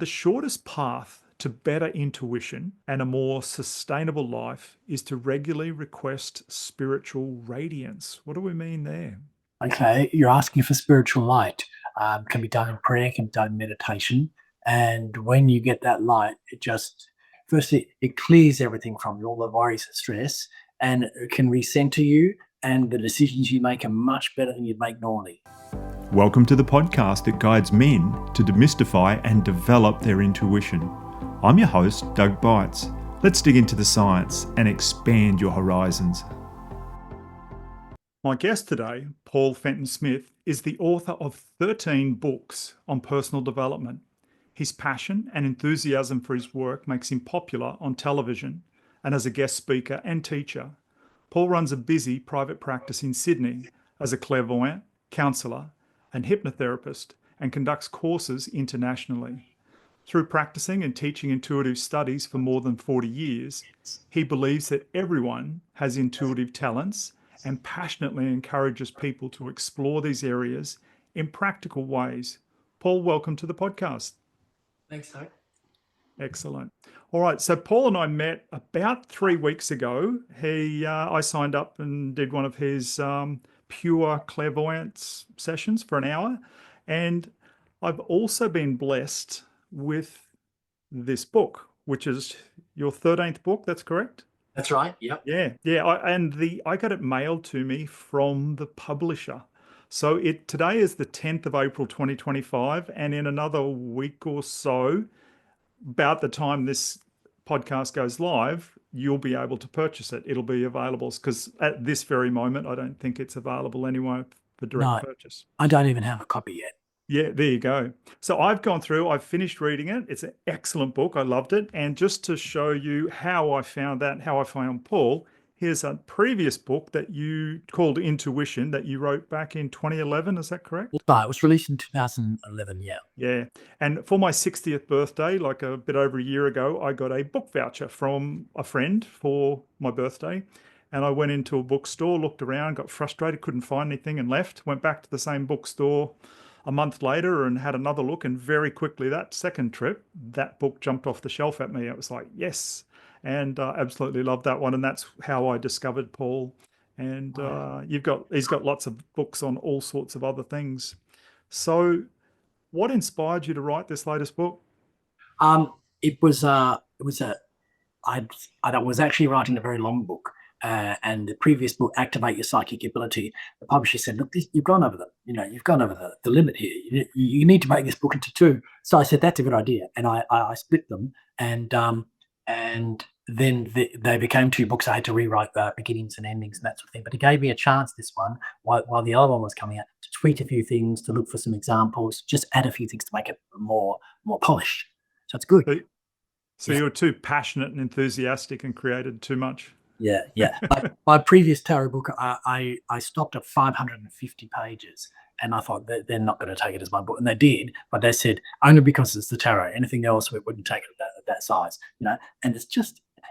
The shortest path to better intuition and a more sustainable life is to regularly request spiritual radiance. What do we mean there? Okay, you're asking for spiritual light. Can be done in prayer, can be done in meditation. And when you get that light, firstly, it clears everything from you, all the worries and stress, and it can recenter you. And the decisions you make are much better than you'd make normally. Welcome to the podcast that guides men to demystify and develop their intuition. I'm your host, Doug Beitz. Let's dig into the science and expand your horizons. My guest today, Paul Fenton-Smith, is the author of 13 books on personal development. His passion and enthusiasm for his work makes him popular on television and as a guest speaker and teacher. Paul runs a busy private practice in Sydney as a clairvoyant, counsellor, and hypnotherapist, and conducts courses internationally. Through practicing and teaching intuitive studies for more than 40 years, he believes that everyone has intuitive talents and passionately encourages people to explore these areas in practical ways. Paul, welcome to the podcast. Thanks, Doug. Excellent. All right, so Paul and I met about 3 weeks ago. I signed up and did one of his pure clairvoyance sessions for an hour. And I've also been blessed with this book, which is your 13th book, that's correct? That's right, yep. Yeah. I got it mailed to me from the publisher. So today is the 10th of April 2025, and in another week or so, about the time this podcast goes live, you'll be able to purchase it. It'll be available because at this very moment, I don't think it's available anywhere for direct purchase. I don't even have a copy yet. Yeah, there you go. So I've gone through, I've finished reading it. It's an excellent book. I loved it. And just to show you how I found that, how I found Paul, here's a previous book that you called Intuition that you wrote back in 2011. Is that correct? It was released in 2011, yeah. Yeah. And for my 60th birthday, like a bit over a year ago, I got a book voucher from a friend for my birthday. And I went into a bookstore, looked around, got frustrated, couldn't find anything and left. Went back to the same bookstore a month later and had another look. And very quickly, that second trip, that book jumped off the shelf at me. It was like, yes. And absolutely loved that one. And that's how I discovered Paul. And he's got lots of books on all sorts of other things. So what inspired you to write this latest book? I was actually writing a very long book, and the previous book, Activate Your Psychic Ability, the publisher said, "Look, you've gone over the limit here. You need to make this book into two." So I said, "That's a good idea," and I split them, and then they became two books. I had to rewrite the beginnings and endings and that sort of thing. But it gave me a chance, this one, while the other one was coming out, to tweak a few things, to look for some examples, just add a few things to make it more polished. So it's good. So you were too passionate and enthusiastic and created too much. Yeah. My previous tarot book, I stopped at 550 pages, and I thought they're not going to take it as my book, and they did, but they said only because it's the tarot. Anything else, we wouldn't take it at that size, And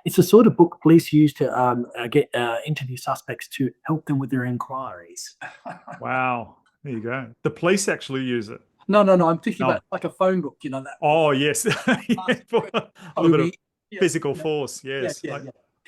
it's the sort of book police use to get interview suspects to help them with their inquiries. Wow, there you go. The police actually use it. No. I'm thinking about like a phone book, that. Oh yes, a little bit of physical force. Yes, yeah.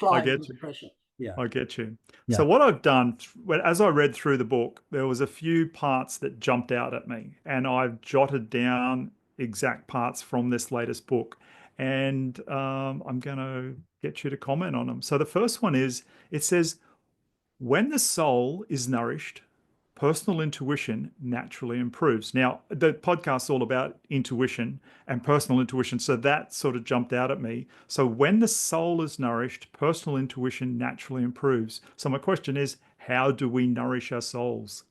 I get you. Pressure. Yeah, I get you. Yeah. So what I've done, as I read through the book, there was a few parts that jumped out at me, and I've jotted down exact parts from this latest book, and I'm going to get you to comment on them. So the first one is, it says, when the soul is nourished, personal intuition naturally improves. Now, the podcast's all about intuition and personal intuition, so that sort of jumped out at me. So when the soul is nourished, personal intuition naturally improves. So my question is, how do we nourish our souls?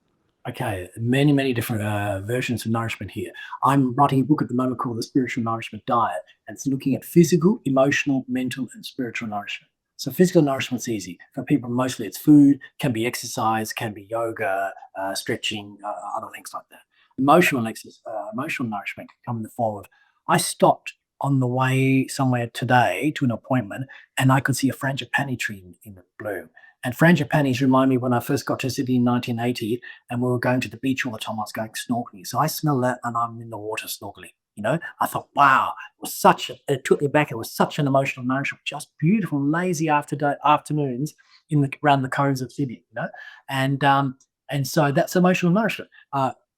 Okay, many different versions of nourishment here. I'm writing a book at the moment called The Spiritual Nourishment Diet, and it's looking at physical, emotional, mental, and spiritual nourishment. So physical nourishment's easy. For people, mostly it's food, can be exercise, can be yoga, stretching, other things like that. Emotional nourishment can come in the form of, I stopped on the way somewhere today to an appointment, and I could see a frangipani tree in the bloom. And frangipanis remind me when I first got to Sydney in 1980, and we were going to the beach all the time. I was going snorkeling. So I smell that, and I'm in the water snorkeling. I thought, wow, it took me back. It was such an emotional nourishment, just beautiful, lazy afternoons around the coves of Sydney, and so that's emotional nourishment.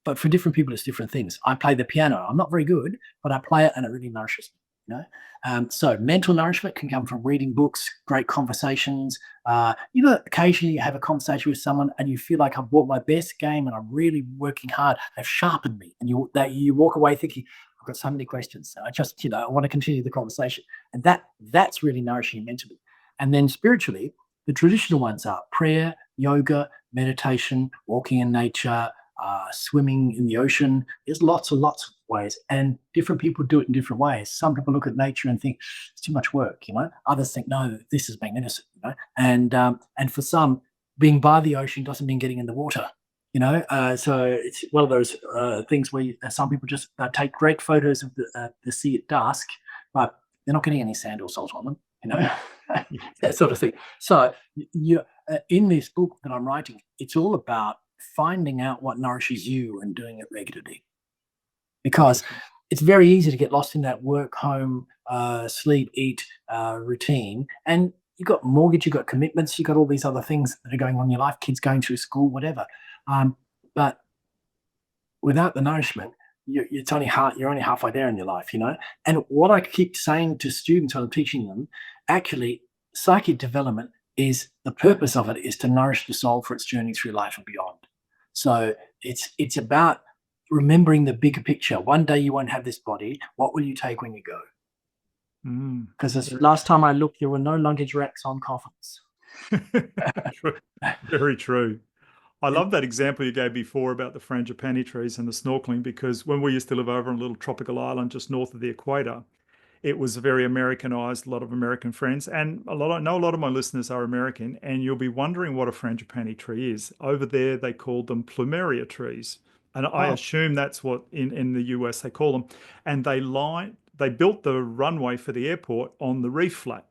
But for different people, it's different things. I play the piano. I'm not very good, but I play it and it really nourishes me. So mental nourishment can come from reading books, great conversations. Occasionally you have a conversation with someone and you feel like I've brought my best game and I'm really working hard. They've sharpened me, and you walk away thinking, I've got so many questions. I just, I want to continue the conversation, and that's really nourishing mentally. And then spiritually, the traditional ones are prayer, yoga, meditation, walking in nature, swimming in the ocean. There's lots and lots of ways, and different people do it in different ways. Some people look at nature and think it's too much work, Others think, no, this is magnificent, And for some, being by the ocean doesn't mean getting in the water, So it's one of those things where some people just take great photos of the sea at dusk, but they're not getting any sand or salt on them, that sort of thing. So in this book that I'm writing, it's all about finding out what nourishes you and doing it regularly, because it's very easy to get lost in that work, home, sleep, eat routine, and you've got mortgage, you've got commitments, you've got all these other things that are going on in your life, kids going through school, whatever. But without the nourishment, you're only halfway there in your life, And what I keep saying to students when I'm teaching them, actually, psychic development the purpose of it is to nourish the soul for its journey through life and beyond. So it's about remembering the bigger picture. One day you won't have this body. What will you take when you go? Because last time I looked, there were no luggage racks on coffins. Very true. I love that example you gave before about the frangipani trees and the snorkeling, because when we used to live over on a little tropical island just north of the equator, it was very Americanized, a lot of American friends, and I know a lot of my listeners are American, and you'll be wondering what a frangipani tree is. Over there, they call them plumeria trees, and I assume that's what in the US they call them. And they built the runway for the airport on the reef flat,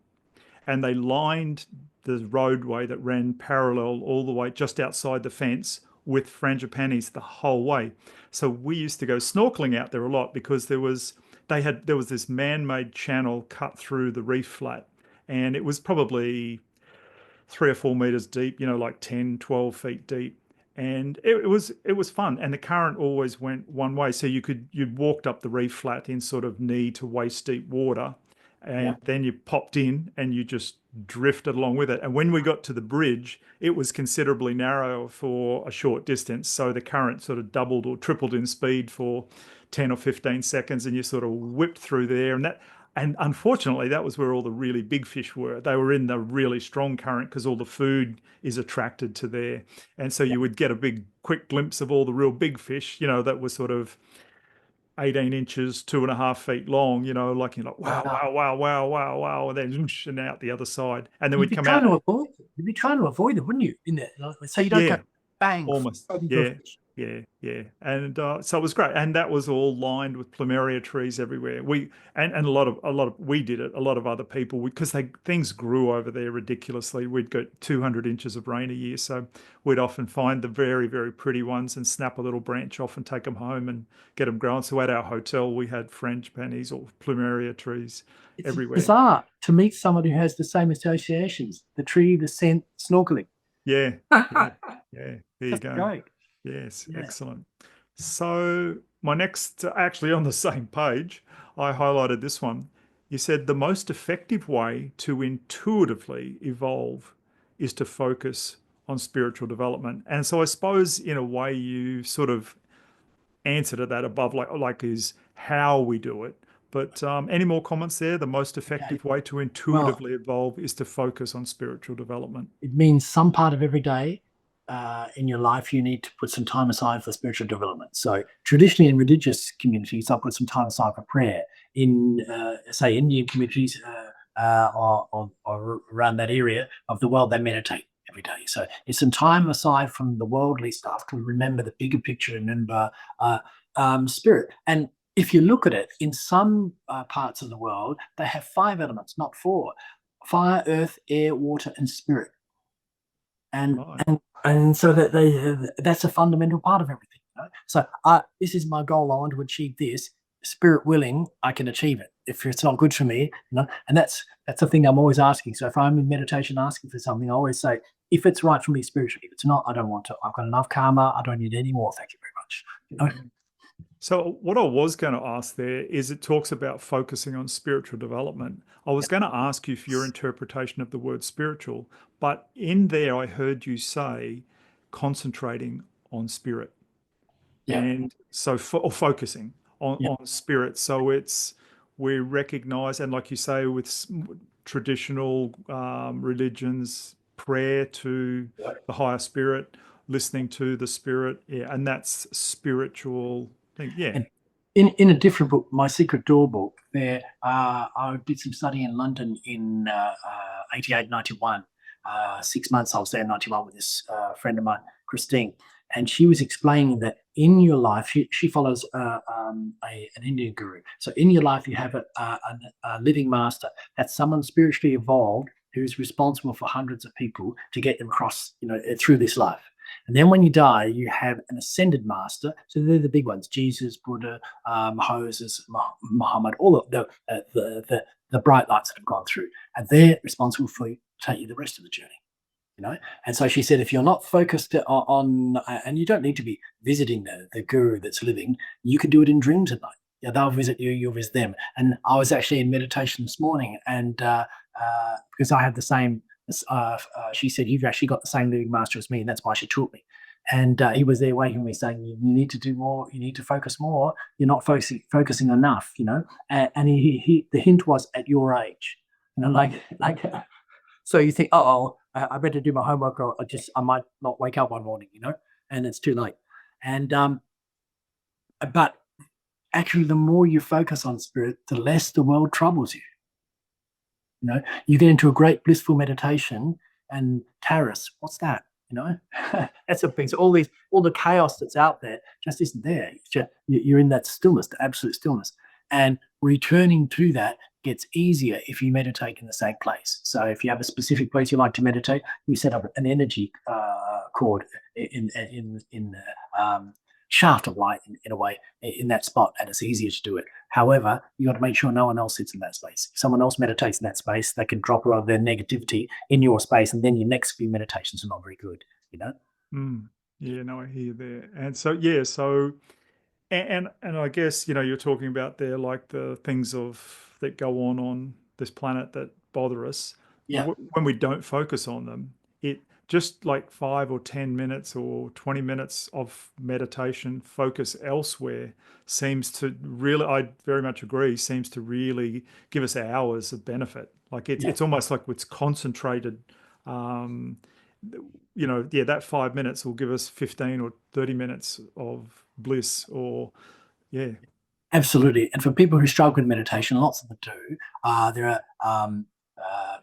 and they lined the roadway that ran parallel all the way just outside the fence with frangipanis the whole way. So we used to go snorkeling out there a lot because there was this man-made channel cut through the reef flat, and it was probably 3 or 4 meters deep, like 10, 12 feet deep. And it was fun. And the current always went one way. So you'd walked up the reef flat in sort of knee to waist deep water, and then you popped in and you just drifted along with it. And when we got to the bridge, it was considerably narrow for a short distance. So the current sort of doubled or tripled in speed for 10 or 15 seconds, and you sort of whipped through there. And unfortunately, that was where all the really big fish were. They were in the really strong current because all the food is attracted to there. And so you would get a big, quick glimpse of all the real big fish, that was sort of 18 inches, 2.5 feet long, like you're like, wow, wow, wow, wow, wow, wow, and then whoosh, and out the other side. And then we'd come out. You'd be trying to avoid it, wouldn't you? In there, so you don't go bang. Almost. Yeah. And so it was great. And that was all lined with plumeria trees everywhere. And a lot of we did it, a lot of other people, because things grew over there ridiculously. We'd get 200 inches of rain a year. So we'd often find the very, very pretty ones and snap a little branch off and take them home and get them growing. So at our hotel, we had frangipanis or plumeria trees everywhere. It's bizarre to meet someone who has the same associations: the tree, the scent, snorkeling. Yeah. There you go. Great. Yes, excellent. So my next, actually on the same page, I highlighted this one. You said the most effective way to intuitively evolve is to focus on spiritual development. And so I suppose in a way you sort of answered to that above, like is how we do it. But any more comments there? The most effective way to intuitively evolve is to focus on spiritual development. It means some part of every day in your life, you need to put some time aside for spiritual development. So traditionally in religious communities, I'll put some time aside for prayer. In, say, Indian communities or around that area of the world, they meditate every day. So it's some time aside from the worldly stuff to remember the bigger picture, remember spirit. And if you look at it, in some parts of the world, they have 5 elements, not 4: fire, earth, air, water, and spirit. And so that's a fundamental part of everything. So this is my goal. I want to achieve this. spirit willing, I can achieve it. If it's not good for me, and that's the thing I'm always asking. So if I'm in meditation asking for something, I always say, if it's right for me spiritually, if it's not, I don't want to. I've got enough karma. I don't need any more. Thank you very much. So what I was going to ask there is it talks about focusing on spiritual development. I was going to ask you for your interpretation of the word spiritual, but in there I heard you say concentrating on spirit. Yeah. And so or focusing Yeah. on spirit. So we recognize, and like you say, with traditional religions, prayer to Yeah. the higher spirit, listening to the spirit, yeah, and that's spiritual thing, yeah. And in a different book, My Secret Door book, there I did some study in London in 88, 91. 6 months I was there in 91 with this friend of mine, Christine. And she was explaining that in your life, she follows an Indian guru. So in your life, you have a living master. That's someone spiritually evolved who's responsible for hundreds of people to get them across, through this life. And then when you die, you have an ascended master. So they're the big ones: Jesus, Buddha, Moses, Muhammad, all of the bright lights that have gone through, and they're responsible for take you the rest of the journey. And so she said, if you're not focused on and you don't need to be visiting the guru that's living, you can do it in dreams at night. Yeah, they'll visit you, you'll visit them. And I was actually in meditation this morning, and because I had the same, she said, you've actually got the same living master as me, and that's why she taught me. And he was there waiting for me, saying, you need to do more, you need to focus more, you're not focusing enough, and the hint was at your age, like so you think, I better do my homework, or I might not wake up one morning, and it's too late. And but actually, the more you focus on spirit, the less the world troubles you. You get into a great blissful meditation, and Taris, what's that? That's a thing. So all the chaos that's out there just isn't there. You're in that stillness, the absolute stillness, and returning to that gets easier if you meditate in the same place. So if you have a specific place you like to meditate, you set up an energy cord in shaft of light in a way in that spot, and it's easier to do it. However, you got to make sure no one else sits in that space. If someone else meditates in that space, they can drop a lot of their negativity in your space, and then your next few meditations are not very good. Yeah, no, I hear you there. And so yeah, so and I guess you're talking about there like the things that go on this planet that bother us. Yeah. When we don't focus on them, it just like 5 or 10 minutes or 20 minutes of meditation focus elsewhere seems to really, I very much agree, seems to really give us hours of benefit. Like it's almost like it's concentrated. That 5 minutes will give us 15 or 30 minutes of bliss, or yeah. Absolutely. And for people who struggle with meditation, lots of them do. There are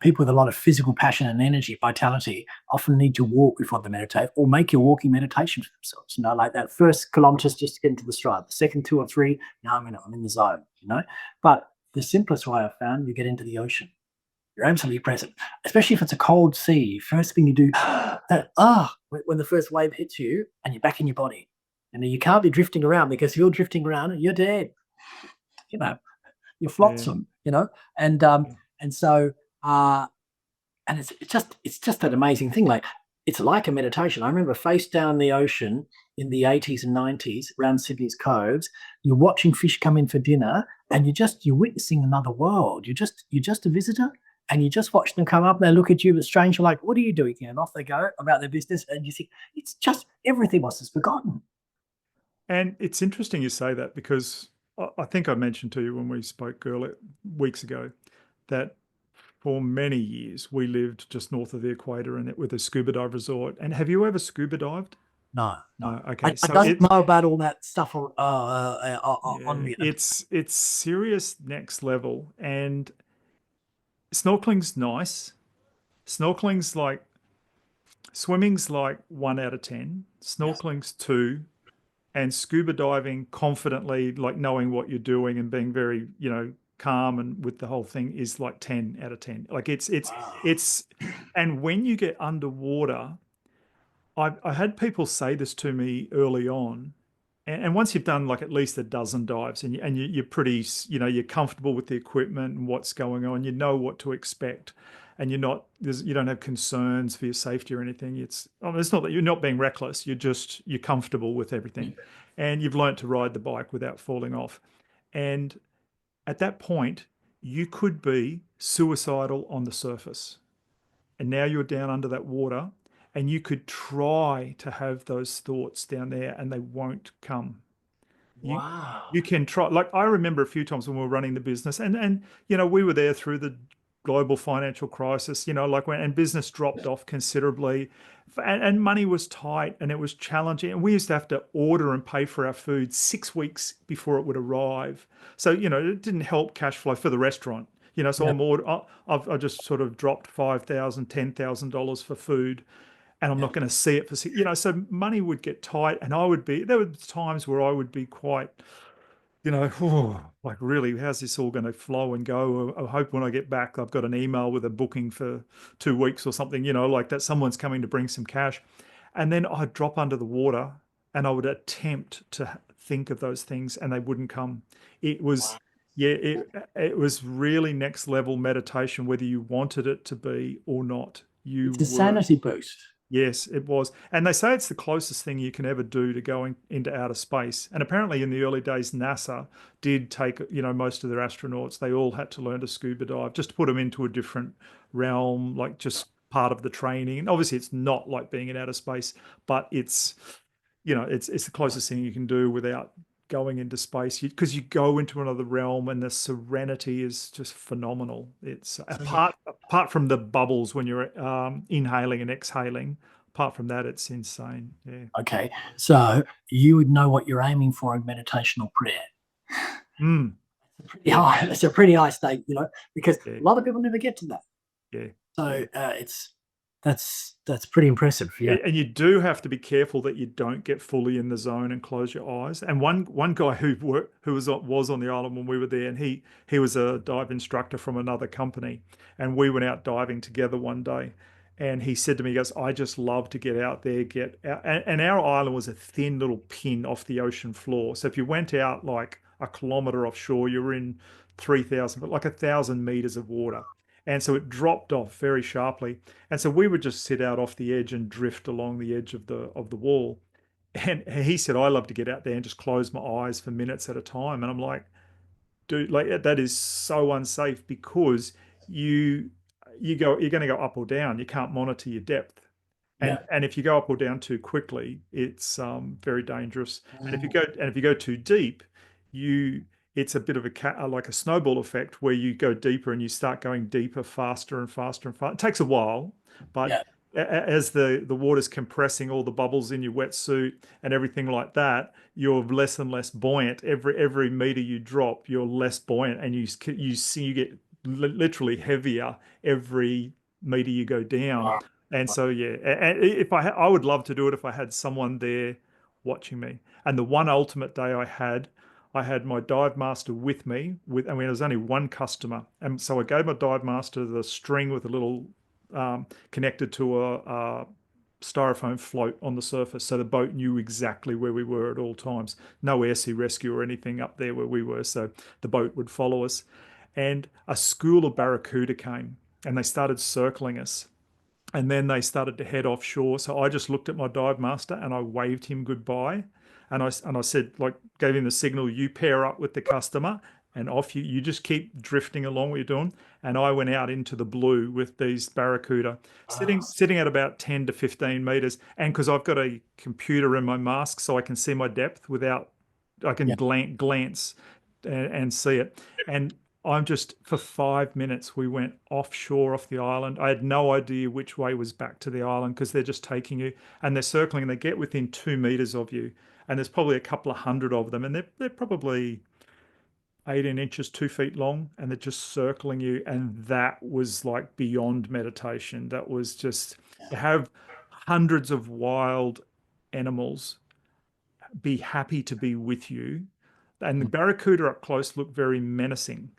people with a lot of physical passion and energy, vitality, often need to walk before they meditate, or make your walking meditation for themselves. Like that first kilometers just to get into the stride. The second 2 or 3, I'm in the zone. But the simplest way I've found, you get into the ocean. You're absolutely present, especially if it's a cold sea. First thing you do, when the first wave hits you, and you're back in your body. You can't be drifting around, because if you're drifting around, you're dead. You're flotsam. And so and it's just that amazing thing. Like it's like a meditation. I remember face down the ocean in the 80s and 90s around Sydney's coves. You're watching fish come in for dinner, and you're witnessing another world. You're just a visitor, and you just watch them come up, and they look at you, but strange. You're like, what are you doing here? And off they go about their business, and you think it's just everything was just forgotten. And it's interesting you say that, because I think I mentioned to you when we spoke weeks ago that for many years we lived just north of the equator and with a scuba dive resort. And have you ever scuba dived? No. Okay, I don't know about all that stuff on me. It's serious next level, and snorkeling's nice. Snorkeling's like swimming's like 1 out of 10. Snorkeling's 2. And scuba diving confidently, like knowing what you're doing and being very, calm and with the whole thing, is like 10 out of 10. Like it's, and when you get underwater, I had people say this to me early on, and once you've done like at least a dozen dives you're pretty, you're comfortable with the equipment and what's going on, you know what to expect, and you don't have concerns for your safety or anything. It's not that you're not being reckless. You're comfortable with everything, and you've learned to ride the bike without falling off. And at that point, you could be suicidal on the surface. And now you're down under that water, and you could try to have those thoughts down there and they won't come. You Wow. you can try. Like I remember a few times when we were running the business, and we were there through the global financial crisis, like and business dropped off considerably, and money was tight and it was challenging, and we used to have to order and pay for our food 6 weeks before it would arrive. So it didn't help cash flow for the restaurant. So Yeah. I just sort of dropped $5,000, $10,000 for food, and I'm Yeah. not going to see it for so money would get tight, and there were times where I would be quite, oh, like really, how's this all going to flow and go? I hope when I get back, I've got an email with a booking for 2 weeks or something, like that someone's coming to bring some cash. And then I'd drop under the water and I would attempt to think of those things and they wouldn't come. It was, yeah, it was really next level meditation, whether you wanted it to be or not. You It's a were. sanity boost. Yes, it was. And they say it's the closest thing you can ever do to going into outer space. And apparently in the early days, NASA did take, most of their astronauts, they all had to learn to scuba dive just to put them into a different realm, like just part of the training. And obviously it's not like being in outer space, but it's the closest thing you can do without going into space, because you go into another realm and the serenity is just phenomenal. It's So yeah. apart from the bubbles when you're inhaling and exhaling. Apart from that, it's insane. Yeah. Okay. So you would know what you're aiming for in meditation or prayer. Mm. Pretty high. It's a pretty high stake, because Yeah. a lot of people never get to that. Yeah. So that's pretty impressive. Yeah. And you do have to be careful that you don't get fully in the zone and close your eyes. And one guy who was on the island when we were there, and he was a dive instructor from another company, and we went out diving together one day. And he said to me, he goes, I just love to get out there, get out. And our island was a thin little pin off the ocean floor. So if you went out like a kilometer offshore, you were in 3,000, but like 1,000 meters of water. And so it dropped off very sharply. And so we would just sit out off the edge and drift along the edge of the wall. And he said, I love to get out there and just close my eyes for minutes at a time. And I'm like, dude, like that is so unsafe, because you you're going to go up or down. You can't monitor your depth. Yeah. And if you go up or down too quickly, it's very dangerous. And Mm. if you go too deep, you it's a bit of like a snowball effect, where you go deeper and you start going deeper, faster and faster and faster. It takes a while, but Yeah. as the water's compressing all the bubbles in your wetsuit and everything like that, you're less and less buoyant. Every meter you drop, you're less buoyant, and you get literally heavier every meter you go down. Wow. And so, yeah, and if I would love to do it if I had someone there watching me. And the one ultimate day I had my dive master with me. I mean, there was only one customer, and so I gave my dive master the string with a little connected to a styrofoam float on the surface, so the boat knew exactly where we were at all times. No air sea rescue or anything up there where we were, so the boat would follow us. And a school of barracuda came, and they started circling us. And then they started to head offshore. So I just looked at my dive master and I waved him goodbye. And I said, like, gave him the signal, you pair up with the customer and off you just keep drifting along what you're doing. And I went out into the blue with these barracuda, Wow. sitting at about 10 to 15 meters. And because I've got a computer in my mask, so I can see my depth without, I can Yeah. glance and see it. And I'm just, for 5 minutes, we went offshore off the island. I had no idea which way was back to the island, because they're just taking you and they're circling, and they get within 2 meters of you. And there's probably a couple of hundred of them, and they're probably 18 inches, 2 feet long, and they're just circling you. And that was like beyond meditation. That was just to have hundreds of wild animals be happy to be with you. And the barracuda up close look very menacing.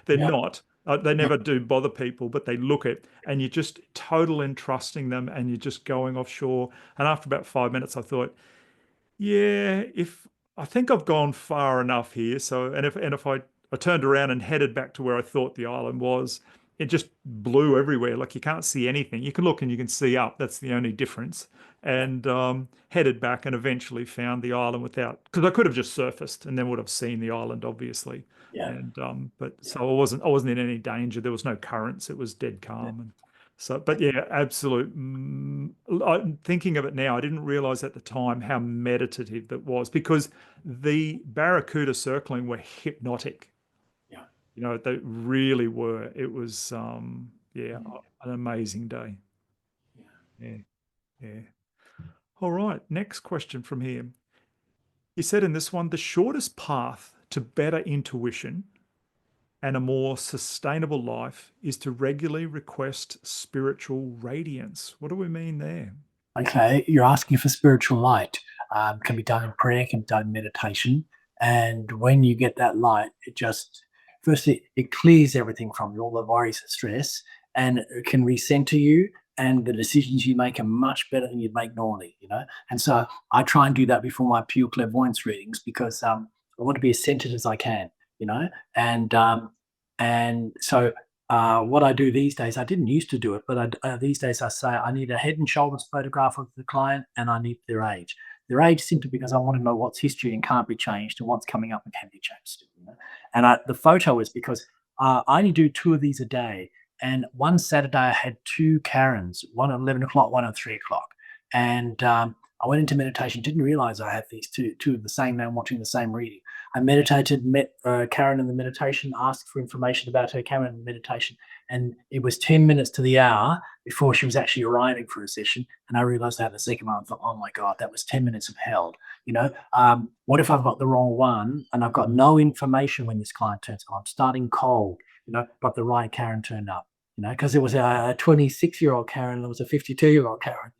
They're Yeah. not. They never do bother people, but they look it, and you're just total entrusting them, and you're just going offshore. And after about 5 minutes, I thought, Yeah, if I think I've gone far enough here. So, and if I turned around and headed back to where I thought the island was, it just blew everywhere. Like you can't see anything. You can look and you can see up. That's the only difference. Yeah, And headed back and eventually found the island without, because I could have just surfaced and then would have seen the island, obviously. yeah, And but yeah, so I wasn't in any danger. There was no currents. It was dead yeah. calm. And so, but yeah, absolute. I'm thinking of it now. I didn't realize at the time how meditative that was because the barracuda circling were hypnotic. Yeah. They really were. It was, yeah, Mm, an amazing day. yeah. Yeah, yeah. All right. Next question from here. You said in this one, the shortest path to better intuition and a more sustainable life is to regularly request spiritual radiance. What do we mean there? Okay, you're asking for spiritual light. Can be done in prayer, can be done in meditation. And when you get that light, it just, firstly, it clears everything from you, all the worries and stress, and it can recenter you. And the decisions you make are much better than you'd make normally. And so I try and do that before my pure clairvoyance readings because I want to be as centered as I can, you know. And so what I do these days, I didn't used to do it, but these days I say I need a head and shoulders photograph of the client and I need their age. Their age simply because I want to know what's history and can't be changed and what's coming up and can be changed. And the photo is because I only do 2 of these a day. And one Saturday I had 2 Karens, one at 11 o'clock, one at 3 o'clock. And I went into meditation, didn't realize I had these two of the same man watching the same reading. I meditated, met Karen in the meditation, asked for information about her Karen in the meditation, and it was 10 minutes to the hour before she was actually arriving for a session. And I realized that the second one, I thought, oh my God, that was 10 minutes of hell. What if I've got the wrong one and I've got no information when this client turns up? I'm starting cold, but the right Karen turned up, because it was a 26-year-old Karen, and it was a 52-year-old Karen,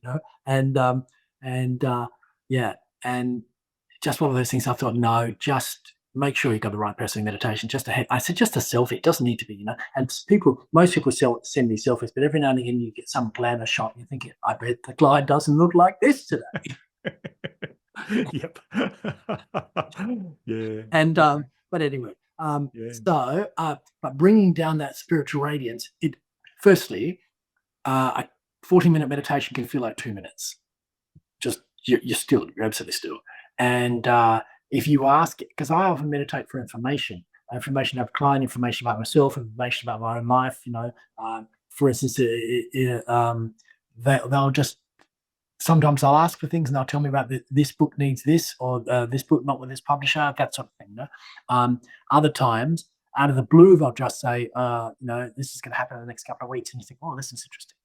yeah, and just one of those things I thought, no, just make sure you've got the right person in meditation. I said, just a selfie. It doesn't need to be. And most people send me selfies, but every now and again you get some glamour shot and you think, I bet the client doesn't look like this today. Yep. Yeah. And, but anyway, Yeah. but bringing down that spiritual radiance, firstly, a 40-minute meditation can feel like 2 minutes. Just, you're still, you're absolutely still. And if you ask it, because I often meditate for information about client, information about myself, information about my own life. For instance, they'll just sometimes I'll ask for things and they'll tell me about this book needs this or this book not with this publisher, that sort of thing. Other times, out of the blue, they'll just say, this is going to happen in the next couple of weeks, and you think, oh, this is interesting.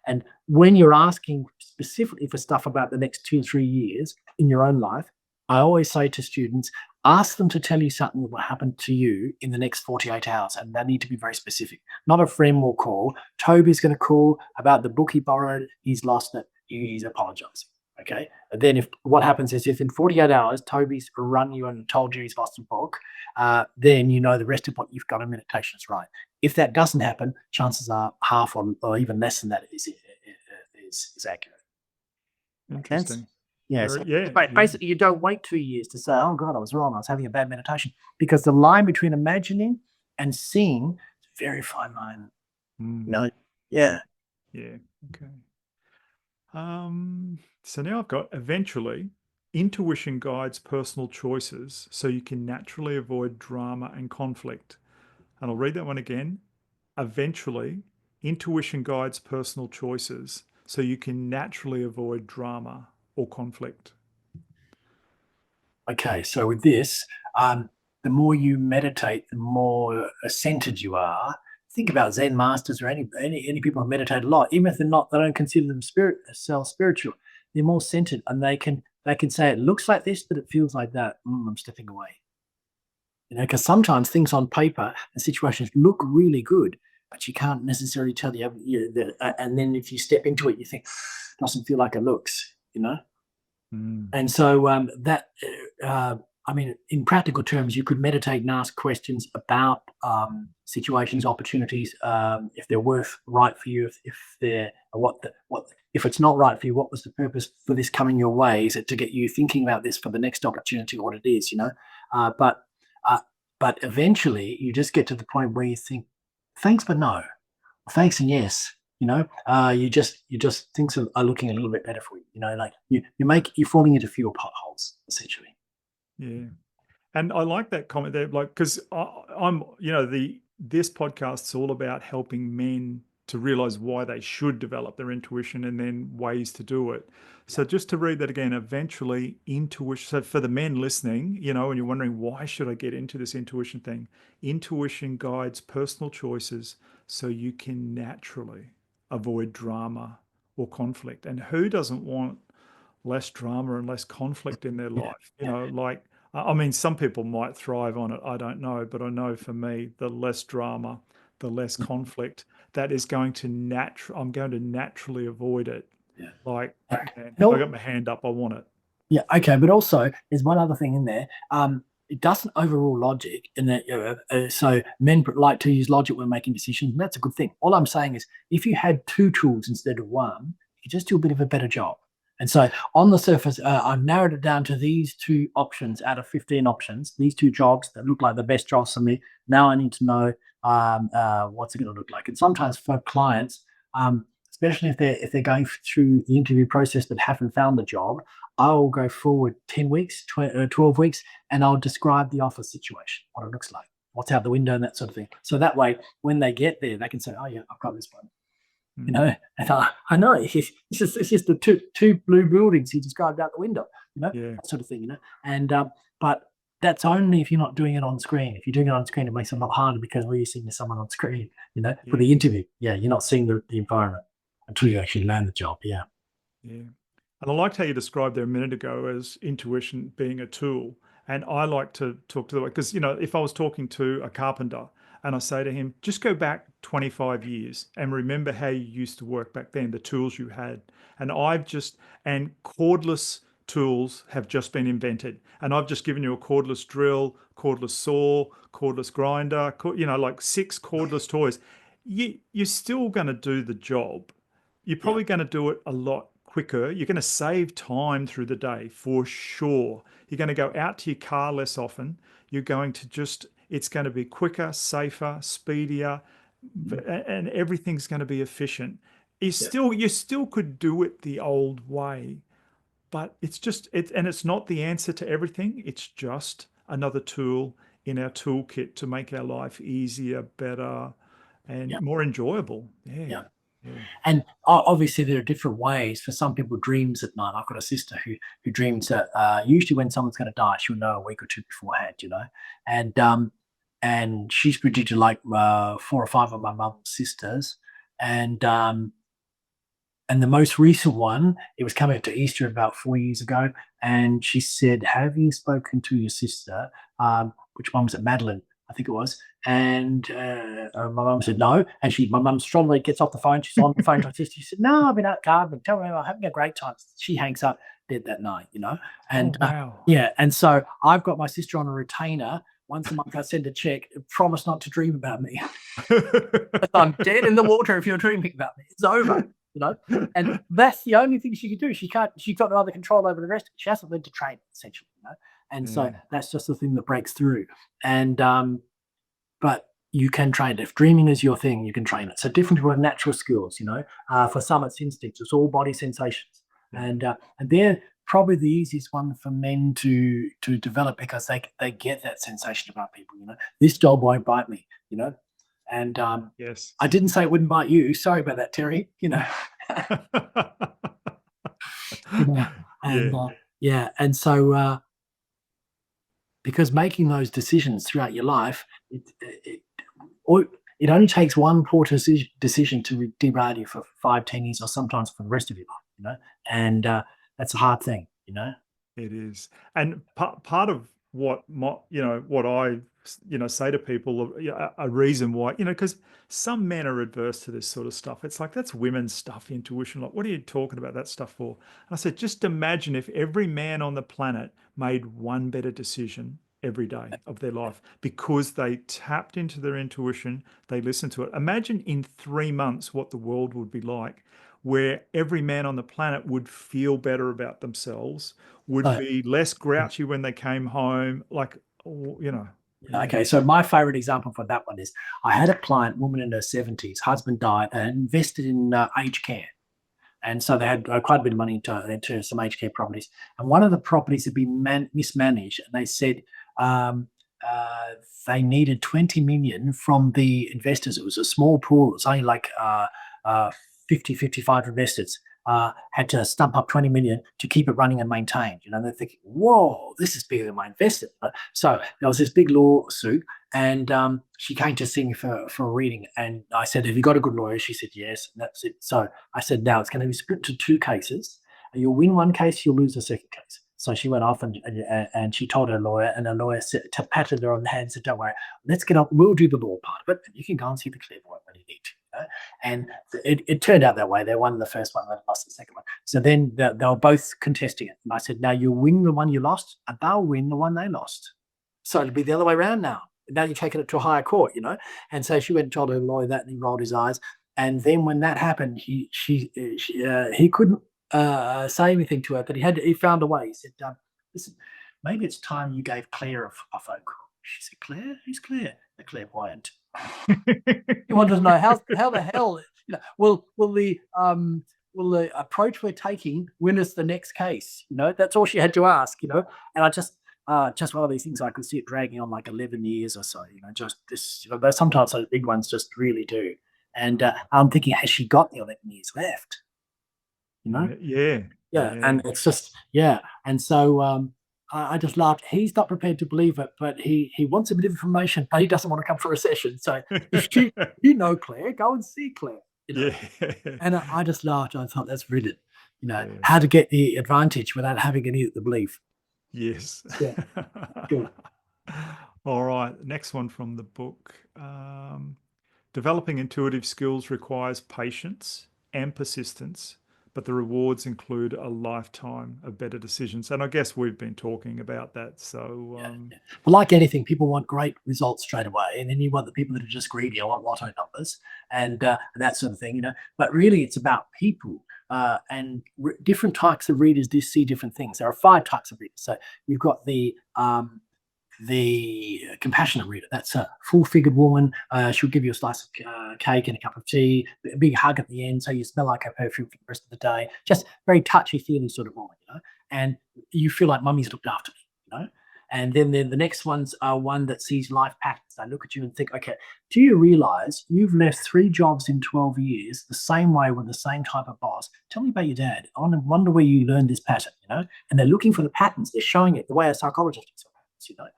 And when you're asking specifically for stuff about the next 2-3 years in your own life, I always say to students, ask them to tell you something that will happen to you in the next 48 hours, and they need to be very specific. Not a friend will call. Toby's going to call about the book he borrowed. He's lost it. He's apologizing. Okay. And then what happens is if in 48 hours Toby's run you and told you he's lost a book, then the rest of what you've got in meditation is right. If that doesn't happen, chances are half or even less than that is accurate. Make sense? Interesting. Yeah. Very, So yeah. basically, you don't wait 2 years to say, "Oh God, I was wrong. I was having a bad meditation," because the line between imagining and seeing is a very fine line. Mm, Yeah. yeah. Okay. So now I've got eventually intuition guides personal choices so you can naturally avoid drama and conflict. And I'll read that one again. Eventually, intuition guides personal choices so you can naturally avoid drama or conflict. Okay, so with this, the more you meditate, the more centered you are. Think about Zen masters or any people who meditate a lot, even if they don't consider themselves spiritual. They're more centered, and they can say it looks like this, but it feels like that. I'm stepping away. Because sometimes things on paper and situations look really good, but you can't necessarily tell and then if you step into it, you think doesn't feel like it looks. Mm. And so I mean, in practical terms, you could meditate and ask questions about situations, opportunities, if they're right for you, if they're if it's not right for you, what was the purpose for this coming your way? Is it to get you thinking about this for the next opportunity, what it is, But uh, but eventually, you just get to the point where you think, thanks, but no, thanks and yes. You just things are looking a little bit better for you. Like you're falling into fewer potholes essentially. Yeah. And I like that comment there, like, because I'm, this podcast's all about helping men to realize why they should develop their intuition and then ways to do it. So just to read that again, eventually intuition. So for the men listening, and you're wondering, why should I get into this intuition thing? Intuition guides personal choices so you can naturally avoid drama or conflict. And who doesn't want less drama and less conflict in their life? Like, I mean, some people might thrive on it. I don't know, but I know for me, the less drama, the less conflict, that is going to I'm going to naturally avoid it. Yeah. Like, Okay. man, No- I got my hand up. I want it. Yeah, okay, but also there's one other thing in there. It doesn't overrule logic, in that so men like to use logic when making decisions, and that's a good thing. All I'm saying is, if you had two tools instead of one, you could just do a bit of a better job. And so, on the surface, I've narrowed it down to these two options out of 15 options. These two jobs that look like the best jobs for me. Now I need to know what's it going to look like. And sometimes for clients, especially if they're going through the interview process but haven't found the job, I'll go forward 10 weeks, 12 weeks, and I'll describe the office situation, what it looks like, what's out the window, and that sort of thing. So that way, when they get there, they can say, "Oh yeah, I've got this one." And I know it's just the two blue buildings he described out the window, that sort of thing, And but that's only if you're not doing it on screen. If you're doing it on screen, it makes it a lot harder because we're seeing someone on screen, for the interview. Yeah, you're not seeing the environment until you actually land the job. Yeah. Yeah. And I liked how you described there a minute ago as intuition being a tool. And I like to talk to the way, because, if I was talking to a carpenter and I say to him, just go back 25 years and remember how you used to work back then, the tools you had. And and cordless tools have just been invented. And I've just given you a cordless drill, cordless saw, cordless grinder, like 6 cordless toys. You're still going to do the job. You're probably going to do it a lot quicker. You're going to save time through the day for sure. You're going to go out to your car less often. You're going to it's going to be quicker, safer, speedier, and everything's going to be efficient. You still could do it the old way, but it's not the answer to everything. It's just another tool in our toolkit to make our life easier, better, and more enjoyable. Yeah. And obviously, there are different ways. For some people, dreams at night. I've got a sister who dreams that usually when someone's going to die, she'll know a week or two beforehand, and she's predicted like 4 or 5 of my mum's sisters, and the most recent one, it was coming up to Easter about 4 years ago, and she said, "Have you spoken to your sister?" Which one was it? Madeline, I think it was. And my mum said no. And my mum strongly gets off the phone. She's on the phone to her sister. She said, "No, I've been out gardening. Tell me I'm having a great time." She hangs up dead that night, And wow. and so I've got my sister on a retainer. Once a month, I send a check. Promise not to dream about me. I'm dead in the water if you're dreaming about me. It's over. And that's the only thing she can do. She's got no other control over the rest. She hasn't learned to train, essentially, And so that's just the thing that breaks through. And but you can train it. If dreaming is your thing, you can train it. So different people have natural skills, For some, it's instincts. It's all body sensations. And they're probably the easiest one for men to develop because they get that sensation about people, This dog won't bite me, And yes. I didn't say it wouldn't bite you. Sorry about that, Terry. And so because making those decisions throughout your life, it only takes one poor decision to derail you for 5, 10 years, or sometimes for the rest of your life. And that's a hard thing. It is. And part of what I say to people, a reason why, because some men are adverse to this sort of stuff. It's like, that's women's stuff, intuition. Like, what are you talking about that stuff for? And I said, just imagine if every man on the planet made one better decision every day of their life because they tapped into their intuition, they listened to it. Imagine in 3 months what the world would be like, where every man on the planet would feel better about themselves, would So, be less grouchy when they came home. Like, yeah. okay, so my favorite example for that one is I had a client, woman in her 70s, husband died, and invested in aged care. And so they had quite a bit of money into some aged care properties. And one of the properties had been mismanaged. And they said they needed 20 million from the investors. It was a small pool. It was only like 50, 55 investors. Had to stump up 20 million to keep it running and maintained. They're thinking, whoa, this is bigger than my investment. So there was this big lawsuit, and she came to see me for a reading. And I said, have you got a good lawyer? She said, yes. And that's it. So I said, now it's going to be split into 2 cases. You'll win one case, you'll lose the second case. So she went off and she told her lawyer, and her lawyer patted her on the hand and said, don't worry, let's get up. We'll do the law part of it, and you can go and see the clairvoyant when you need to. And it turned out that way. They won the first one, they lost the second one. So then they were both contesting it. And I said, now you win the one you lost, and they'll win the one they lost. So it'll be the other way around now. Now you're taking it to a higher court, And so she went and told her lawyer that, and he rolled his eyes. And then when that happened, he couldn't say anything to her, but he found a way. He said, listen, maybe it's time you gave Claire a phone call. She said, Claire? Who's Claire? The clairvoyant. You want to know how the hell will the approach we're taking win us the next case? That's all she had to ask. And I just one of these things, I could see it dragging on like 11 years or so. Just this. Sometimes those big ones just really do. And I'm thinking, has she got the 11 years left? Yeah. And it's just and so I just laughed. He's not prepared to believe it, but he wants a bit of information, but he doesn't want to come for a session. So if Claire, go and see Claire. Yeah. And I just laughed. I thought, that's brilliant. How to get the advantage without having any of the belief. Yes. Yeah. Good. All right. Next one from the book. Developing intuitive skills requires patience and persistence, but the rewards include a lifetime of better decisions. And I guess we've been talking about that. So, Well, like anything, people want great results straight away, and then you want the people that are just greedy. I want lotto numbers and that sort of thing, But really, it's about people and different types of readers see different things. There are 5 types of readers. So you've got the compassionate reader. That's a full-figured woman. She'll give you a slice of cake and a cup of tea, a big hug at the end, so you smell like her perfume for the rest of the day. Just very touchy-feely sort of woman, And you feel like mummy's looked after me, And then the next ones are one that sees life patterns. They look at you and think, okay, do you realize you've left 3 jobs in 12 years the same way with the same type of boss? Tell me about your dad. I wonder where you learned this pattern, And they're looking for the patterns. They're showing it the way a psychologist looks for patterns,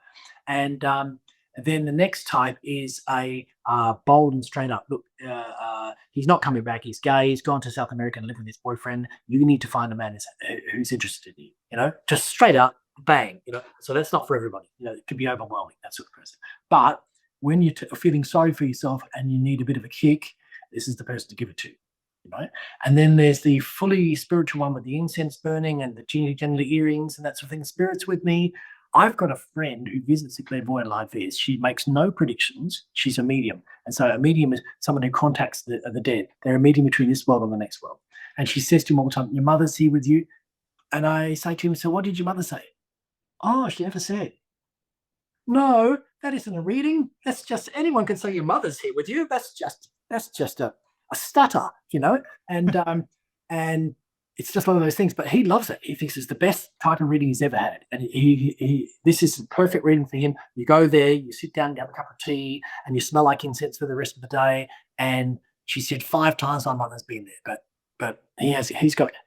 And then the next type is a bold and straight up. Look, he's not coming back. He's gay. He's gone to South America and lived with his boyfriend. You need to find a man who's interested in you, Just straight up, bang, So that's not for everybody. It could be overwhelming, that sort of person. But when you're feeling sorry for yourself and you need a bit of a kick, this is the person to give it to. And then there's the fully spiritual one with the incense burning and the genital earrings and that sort of thing. Spirit's with me. I've got a friend who visits the clairvoyant like this. She makes no predictions. She's a medium. And so a medium is someone who contacts the dead. They're a medium between this world and the next world. And she says to him all the time, your mother's here with you. And I say to him, so what did your mother say? Oh, she never said. No, that isn't a reading. That's just, anyone can say your mother's here with you. That's just a stutter, and it's just one of those things, but he loves it. He thinks it's the best type of reading he's ever had. And this is the perfect reading for him. You go there, you sit down, you have a cup of tea, and you smell like incense for the rest of the day. And she said 5 times my mother's been there, but he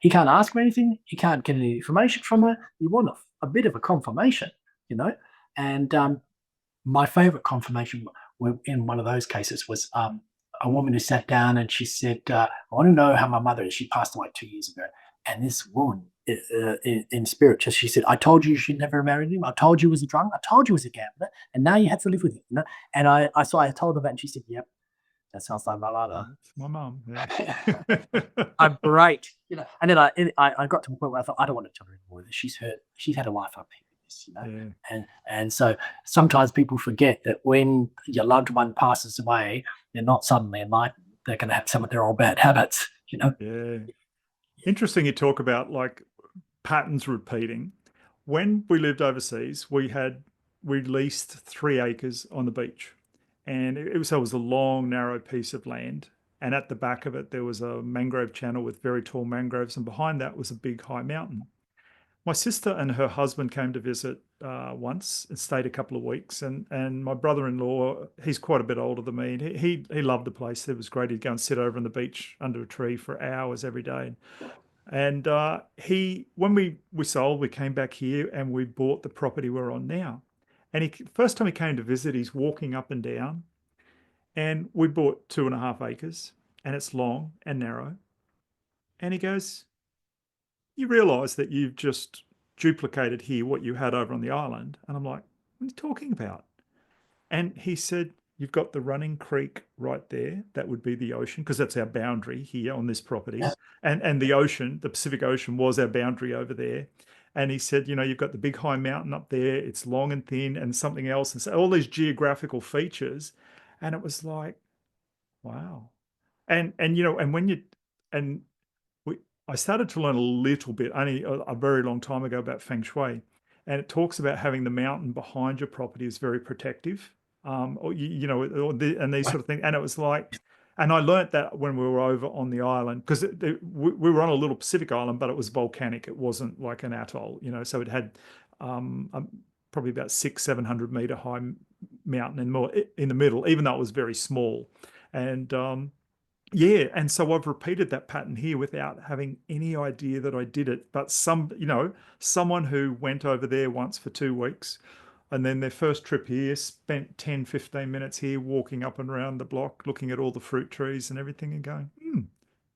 can't ask her anything. He can't get any information from her. You want a bit of a confirmation, And my favorite confirmation in one of those cases was a woman who sat down and she said, I want to know how my mother is. She passed away 2 years ago. And this woman in spirit. Just she said, "I told you should never marry him. I told you he was a drunk. I told you he was a gambler, and now you have to live with him." You know? And I told her that, and she said, "Yep, that sounds like my mother." It's my mum. Yeah. I'm great, you know. And then I got to a point where I thought I don't want to tell her anymore. She's had a life up here, you know. Yeah. And so sometimes people forget that when your loved one passes away, they're not suddenly enlightened. They're going to have some of their old bad habits, you know. Yeah. Interesting you talk about like patterns repeating. When we lived overseas, we leased 3 acres on the beach, and it was a long, narrow piece of land. And at the back of it, there was a mangrove channel with very tall mangroves, and behind that was a big high mountain. My sister and her husband came to visit once and stayed a couple of weeks, and my brother-in-law, he's quite a bit older than me, and he loved the place. It was great. He'd go and sit over on the beach under a tree for hours every day. And when we sold, we came back here and we bought the property we're on now. And first time he came to visit, he's walking up and down, and we bought 2.5 acres, and it's long and narrow. And he goes, "You realize that you've just duplicated here what you had over on the island?" And I'm like, "What are you talking about?" And he said, "You've got the running creek right there. That would be the ocean, because that's our boundary here on this property. Yeah. And the ocean, the Pacific Ocean, was our boundary over there." And he said, "You've got the big high mountain up there. It's long and thin and something else." And so all these geographical features. And it was like, wow. And when you, and we, I started to learn a little bit, only a very long time ago, about feng shui. And it talks about having the mountain behind your property is very protective, and these sort of things. And it was like, and I learnt that when we were over on the island, because we were on a little Pacific island, but it was volcanic. It wasn't like an atoll, so it had probably about 600-700 meter high mountain in the middle, even though it was very small. And yeah, and so I've repeated that pattern here without having any idea that I did it. But someone who went over there once for 2 weeks, and then their first trip here spent 10, 15 minutes here walking up and around the block, looking at all the fruit trees and everything and going, And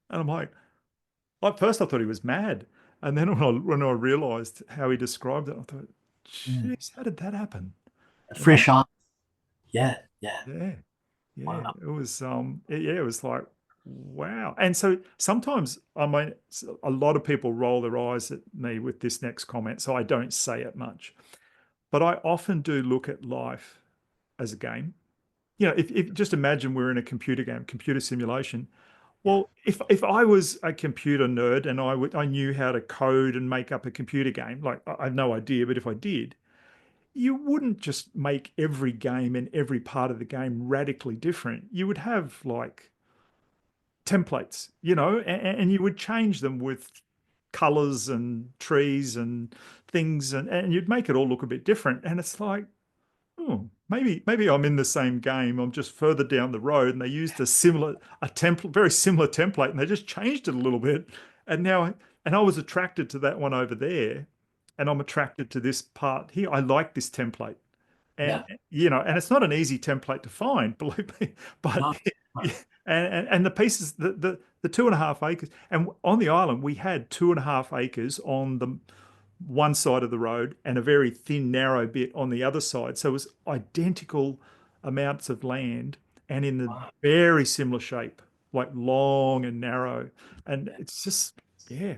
I'm like, at first I thought he was mad. And then when I realized how he described it, I thought, "Jeez, how did that happen?" Fresh eyes. Yeah. Yeah. Wow. It was it was like, wow. And so sometimes, I mean, a lot of people roll their eyes at me with this next comment, so I don't say it much. But I often do look at life as a game. If just imagine we're in a computer game, computer simulation. Well, if I was a computer nerd and I knew how to code and make up a computer game, like I have no idea, but if I did, you wouldn't just make every game and every part of the game radically different. You would have like templates, and you would change them with colors and trees and things, and you'd make it all look a bit different. And it's like, oh, maybe I'm in the same game. I'm just further down the road, and they used very similar template, and they just changed it a little bit. And I was attracted to that one over there, and I'm attracted to this part here. I like this template. And and it's not an easy template to find, believe me. But No. and the pieces, the 2.5 acres, and on the island we had 2.5 acres on the one side of the road and a very thin, narrow bit on the other side. So it was identical amounts of land and in the very similar shape, like long and narrow. And it's just, yeah.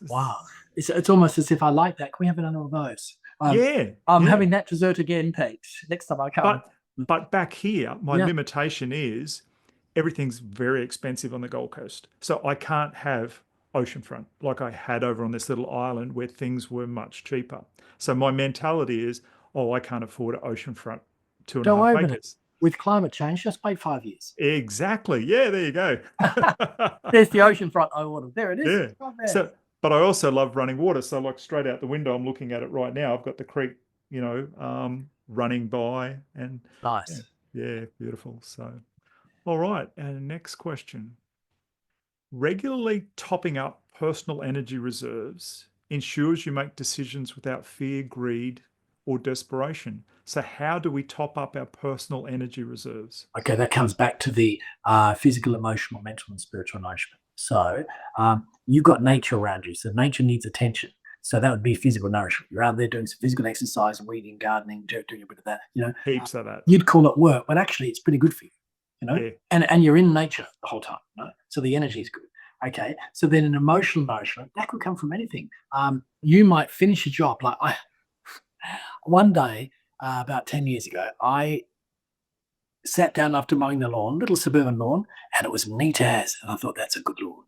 Wow. It's almost as if I like that. Can we have another of those? Yeah. I'm having that dessert again, Pete. Next time I come. But back here, my limitation is everything's very expensive on the Gold Coast. So I can't have oceanfront like I had over on this little island where things were much cheaper. So my mentality is, I can't afford an oceanfront 2.5 acres. With climate change, just wait 5 years. Exactly. Yeah, there you go. There's the oceanfront I wanted. There it is. Yeah. So, but I also love running water. So like straight out the window, I'm looking at it right now. I've got the creek, running by, and nice. Yeah, beautiful. So, all right. And next question. Regularly topping up personal energy reserves ensures you make decisions without fear, greed, or desperation. So how do we top up our personal energy reserves? Okay, that comes back to the physical, emotional, mental, and spiritual nourishment. So you've got nature around you. So nature needs attention. So that would be physical nourishment. You're out there doing some physical exercise, weeding, gardening, doing a bit of that. Heaps of that. You'd call it work, but actually it's pretty good for you. Yeah. And you're in nature the whole time. So the energy is good. Okay. So then an emotional nourishment, that could come from anything. You might finish a job. Like one day, about 10 years ago, I sat down after mowing the lawn, little suburban lawn, and it was neat as. And I thought, that's a good lawn.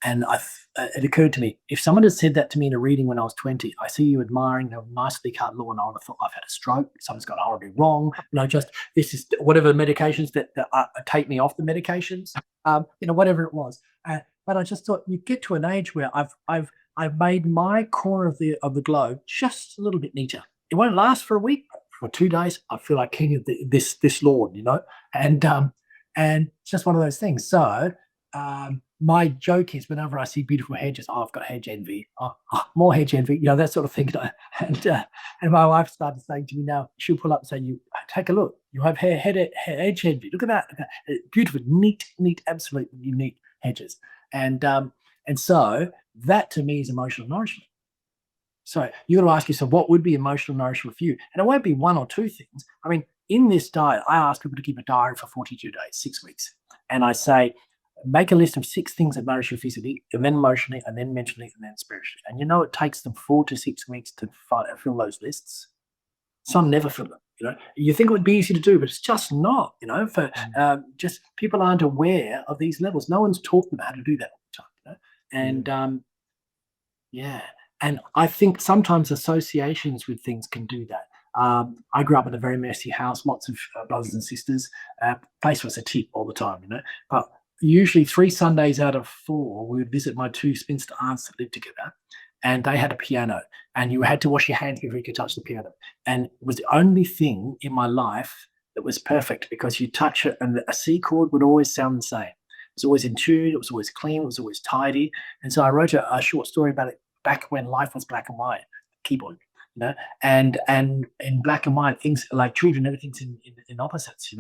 And it occurred to me, if someone had said that to me in a reading when I was 20, I see you admiring the nicely cut lawn, I would have thought, I've had a stroke, something's gone horribly wrong. This is whatever medications that take me off the medications, whatever it was. But I just thought, you get to an age where I've made my corner of the globe just a little bit neater. It won't last for a week. For 2 days, I feel like king of this lawn, and it's just one of those things. So my joke is, whenever I see beautiful hedges, I've got hedge envy, more hedge envy, that sort of thing. And my wife started saying to me now, she'll pull up and say, "You take a look, you have hedge envy. Look at that, beautiful, neat, absolutely neat hedges." And so that to me is emotional nourishment. So you got to ask yourself, what would be emotional nourishment for you? And it won't be one or two things. I mean, in this diet, I ask people to keep a diary for 42 days, 6 weeks. And I say, make a list of 6 things that nourish you physically, and then emotionally, and then mentally, and then spiritually. And it takes them 4 to 6 weeks to fill those lists. Some never fill them. You think it would be easy to do, but it's just not. Just people aren't aware of these levels. No one's taught them how to do that all the time. And And I think sometimes associations with things can do that. I grew up in a very messy house, lots of brothers and sisters. Place was a tip all the time, But usually 3 Sundays out of 4, we would visit my 2 spinster aunts that lived together, and they had a piano, and you had to wash your hands before you could touch the piano. And it was the only thing in my life that was perfect, because you touch it and a C chord would always sound the same. It was always in tune, it was always clean, it was always tidy. And so I wrote a short story about it back when life was black and white, keyboard, and in black and white, things like children, everything's in opposites,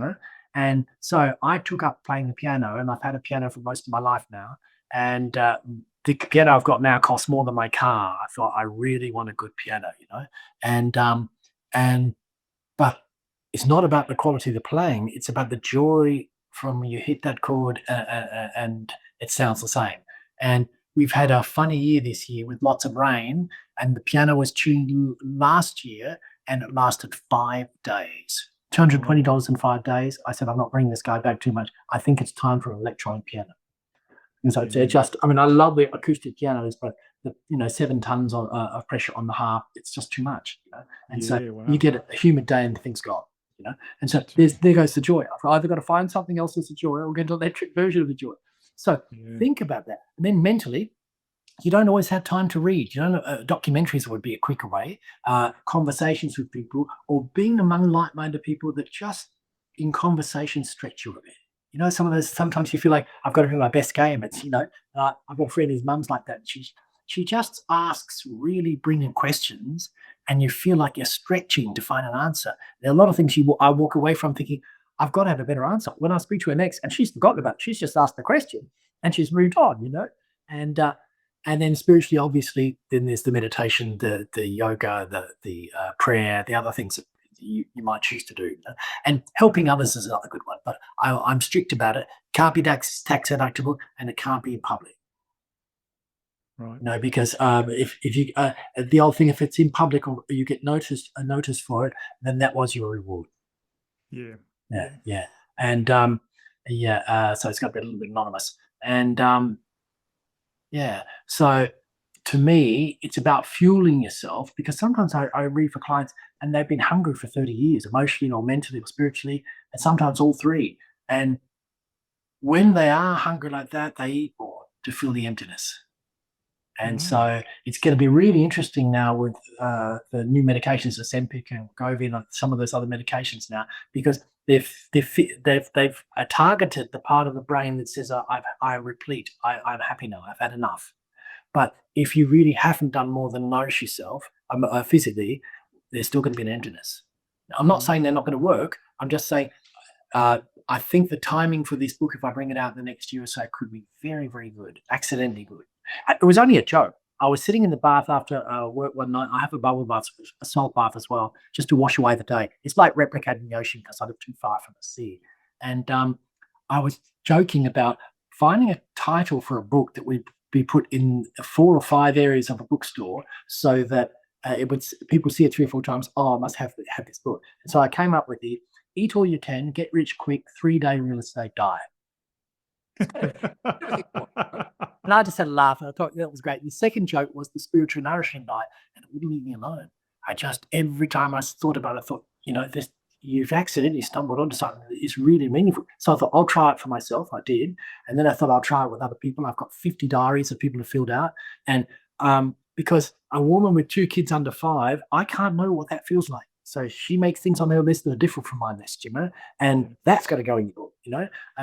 And so I took up playing the piano, and I've had a piano for most of my life now. And the piano I've got now costs more than my car. I thought, I really want a good piano, but it's not about the quality of the playing. It's about the joy from when you hit that chord and it sounds the same. And we've had a funny year this year with lots of rain, and the piano was tuned last year, and it lasted 5 days. $220 in 5 days. I said, I'm not bringing this guy back too much. I think it's time for an electronic piano. And so I love the acoustic pianos, but 7 tons of pressure on the harp, it's just too much. And you get a humid day and the thing's gone. And so there goes the joy. I've either got to find something else as a joy, or get an electric version of the joy. So think about that. And then mentally, you don't always have time to read. Documentaries would be a quicker way. Conversations with people, or being among like-minded people that just in conversation stretch you a bit. Some of those, sometimes you feel like I've got to be my best game. It's, I've got a friend whose mum's like that. She just asks really brilliant questions, and you feel like you're stretching to find an answer. There are a lot of things I walk away from thinking, I've got to have a better answer. When I speak to her next, and she's forgotten about it, she's just asked the question and she's moved on, And then spiritually, obviously, then there's the meditation, the yoga, the prayer, the other things that you might choose to do. And helping others is another good one, but I'm strict about it. Can't be tax deductible, and it can't be in public. Right. Because if you the old thing, if it's in public or you get a notice for it, then that was your reward. Yeah. And so it's got to be a little bit anonymous. And so to me, it's about fueling yourself, because sometimes I read for clients and they've been hungry for 30 years, emotionally or mentally or spiritually, and sometimes all 3. And when they are hungry like that, they eat more to fill the emptiness. And so it's going to be really interesting now with the new medications, Ozempic and Wegovy, and some of those other medications now, because they've targeted the part of the brain that says, I'm replete, I'm happy now, I've had enough. But if you really haven't done more than nourish yourself physically, there's still going to be an emptiness. Now, I'm not saying they're not going to work. I'm just saying I think the timing for this book, if I bring it out the next year or so, could be very, very good, accidentally good. It was only a joke. I was sitting in the bath after work one night. I have a bubble bath, a salt bath as well, just to wash away the day. It's like replicating the ocean because I live too far from the sea. And I was joking about finding a title for a book that would be put in 4 or 5 areas of a bookstore so that people see it 3 or 4 times. Oh, I must have this book. And so I came up with the Eat All You Can, Get Rich Quick, 3-Day Real Estate Diet. And I just had a laugh, and I thought that was great. The second joke was the spiritual nourishing diet, and it wouldn't leave me alone. Every time I thought about it, I thought, you've accidentally stumbled onto something that is really meaningful. So I thought, I'll try it for myself. I did. And then I thought I'll try it with other people. I've got 50 diaries that people have filled out. And because a woman with 2 kids under 5, I can't know what that feels like. So she makes things on her list that are different from my list, and that's got to go in your book,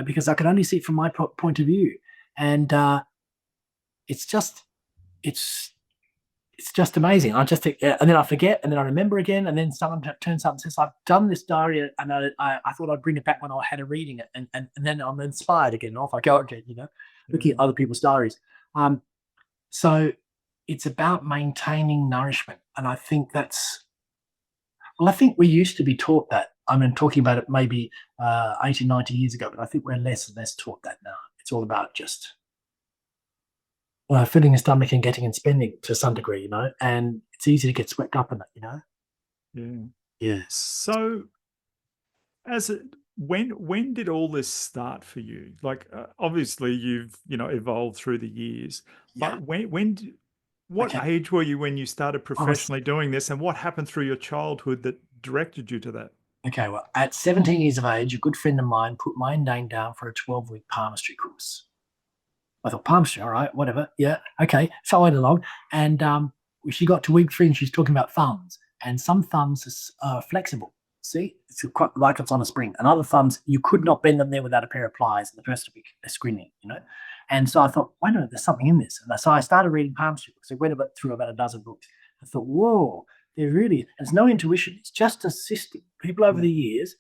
because I can only see it from my point of view. And it's just amazing. I just think, and then I forget, and then I remember again, and then someone turns up and says, I've done this diary, and I thought I'd bring it back when I had a reading it, and then I'm inspired again, and off I go again, looking at other people's diaries. So it's about maintaining nourishment, and I think I think we used to be taught that. I mean, talking about it maybe 80, 90 years ago, but I think we're less and less taught that now. It's all about just filling your stomach and getting and spending to some degree, and it's easy to get swept up in it, Yeah. Yeah. So when did all this start for you? Like, obviously you've, evolved through the years, Yeah. but what Okay. age were you when you started I was professionally doing this, and what happened through your childhood that directed you to that? Okay, well, at 17 years of age, a good friend of mine put my name down for a 12-week palmistry course. I thought, palmistry, all right, whatever. Yeah, okay. So I went along, and she got to week 3, and she's talking about thumbs, and some thumbs are flexible. See, it's quite like it's on a spring, and other thumbs you could not bend them there without a pair of plies, and the rest would be screening, And so I thought, why not? There's something in this, and so I started reading palmistry books. I went through about a dozen books. I thought, whoa, there's no intuition. It's just a system. People over the years,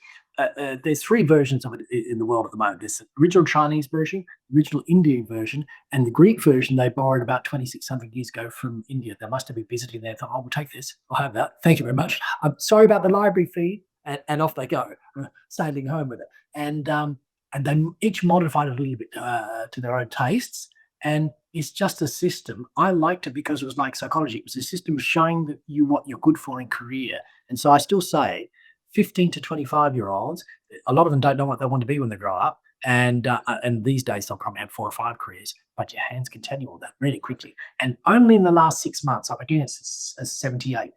there's 3 versions of it in the world at the moment. There's the original Chinese version, the original Indian version, and the Greek version they borrowed about 2,600 years ago from India. They must have been visiting there. Thought, we'll take this. I'll have that. Thank you very much. I'm sorry about the library fee. And off they go, sailing home with it. And they each modified it a little bit to their own tastes. And it's just a system. I liked it because it was like psychology. It was a system of showing you what you're good for in career. And so I still say 15 to 25-year-olds, a lot of them don't know what they want to be when they grow up. And these days they'll probably have 4 or 5 careers, but your hands can tell you all that really quickly. And only in the last 6 months, I'm again at 78.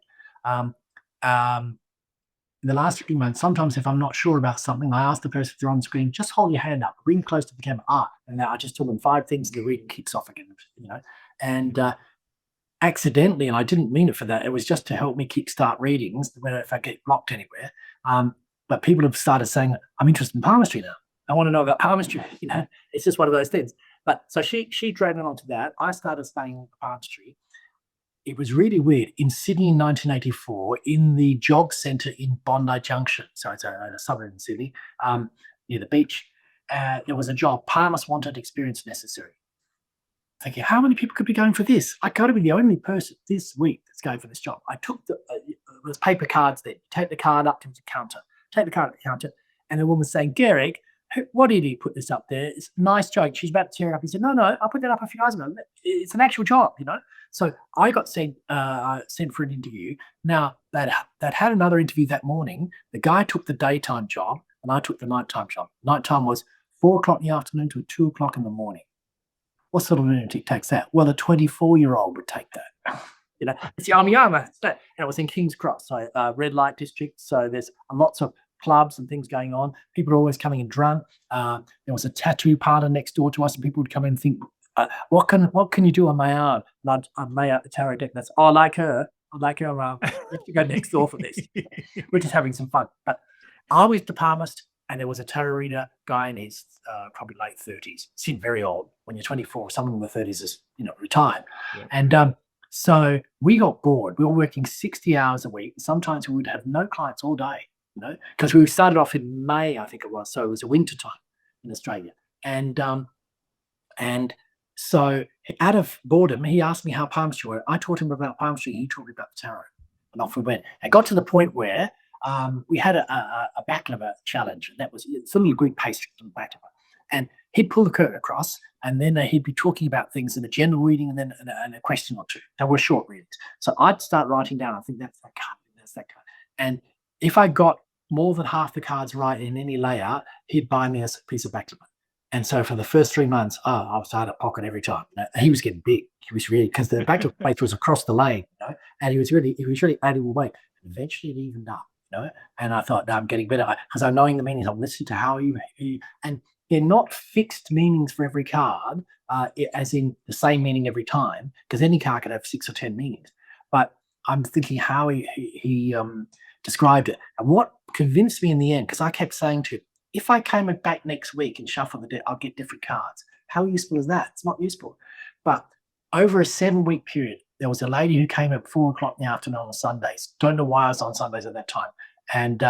In the last few months, sometimes if I'm not sure about something, I ask the person if they're on screen, just hold your hand up, bring close to the camera. And I just tell them 5 things, and the reading kicks off again, And accidentally, and I didn't mean it for that, it was just to help me kickstart readings if I get blocked anywhere. But people have started saying, I'm interested in palmistry now. I want to know about palmistry. It's just one of those things. But so she dragged me onto that. I started studying palmistry. It was really weird. In Sydney in 1984, in the Jog Centre in Bondi Junction, so it's a suburb in Sydney, near the beach, there was a job, palmist wanted, experience necessary. Thinking, how many people could be going for this? I got to be the only person this week that's going for this job. I took there's paper cards there. Take the card up to the counter. And the woman saying, Garrick, what did he put this up there? It's a nice joke. She's about to tear it up. He said, no, I put that up a few hours ago. It's an actual job, So I got sent for an interview. Now, that had another interview that morning. The guy took the daytime job, and I took the nighttime job. Nighttime was 4 o'clock in the afternoon to 2 o'clock in the morning. What sort of lunatic takes that? Well, a 24-year-old would take that. It's the army armor. And it was in King's Cross, so red light district. So there's lots of clubs and things going on. People are always coming in drunk. There was a tattoo parlor next door to us, and people would come in and think, what can you do on my arm? And I'd lay out the tarot deck. That's, I like her. You have to go next door for this. We're just having some fun. But I was the palmist, and there was a tarot reader guy in his probably late 30s. Seemed very old. When you're 24, someone in the 30s is retired. Yeah. And so we got bored. We were working 60 hours a week. Sometimes we would have no clients all day. because we started off in May, I think it was. So it was a winter time in Australia. And so out of boredom, he asked me how palmistry were. I taught him about palmistry. He taught me about the tarot. And off we went. It got to the point where we had a baklava challenge. That was it's a little Greek pastry on baklava. And he'd pull the curtain across, and then he'd be talking about things in a general reading and then and a question or two. They were short readings. So I'd start writing down, I think that's that card, that's that card. And if I got more than half the cards right in any layout, he'd buy me a piece of baklava. And so for the first 3 months, I was out of pocket every time. He was getting big. He was really, because the baklava place was across the lane, and he was really adding weight. Eventually it evened up, and I thought, no, I'm getting better because I'm knowing the meanings. I'm listening to how you and they're not fixed meanings for every card, as in the same meaning every time, because any card could have 6 or 10 meanings. But I'm thinking how he described it. And what convinced me in the end, because I kept saying to him, if I came back next week and shuffle the deck, I'll get different cards. How useful is that? It's not useful. But over a 7-week period, there was a lady who came at 4 o'clock in the afternoon on Sundays. Don't know why I was on Sundays at that time. And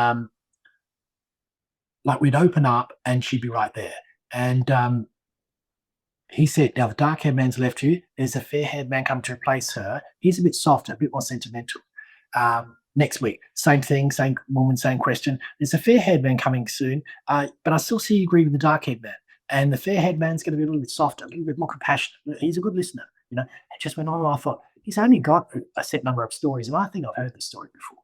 like we'd open up and she'd be right there. And he said, now the dark-haired man's left you. There's a fair-haired man coming to replace her. He's a bit softer, a bit more sentimental. Next week, same thing, same woman, same question. There's a fair-haired man coming soon, but I still see you agree with the dark-haired man. And the fair-haired man's going to be a little bit softer, a little bit more compassionate. He's a good listener, It just went on. I thought, he's only got a set number of stories, and I think I've heard the story before,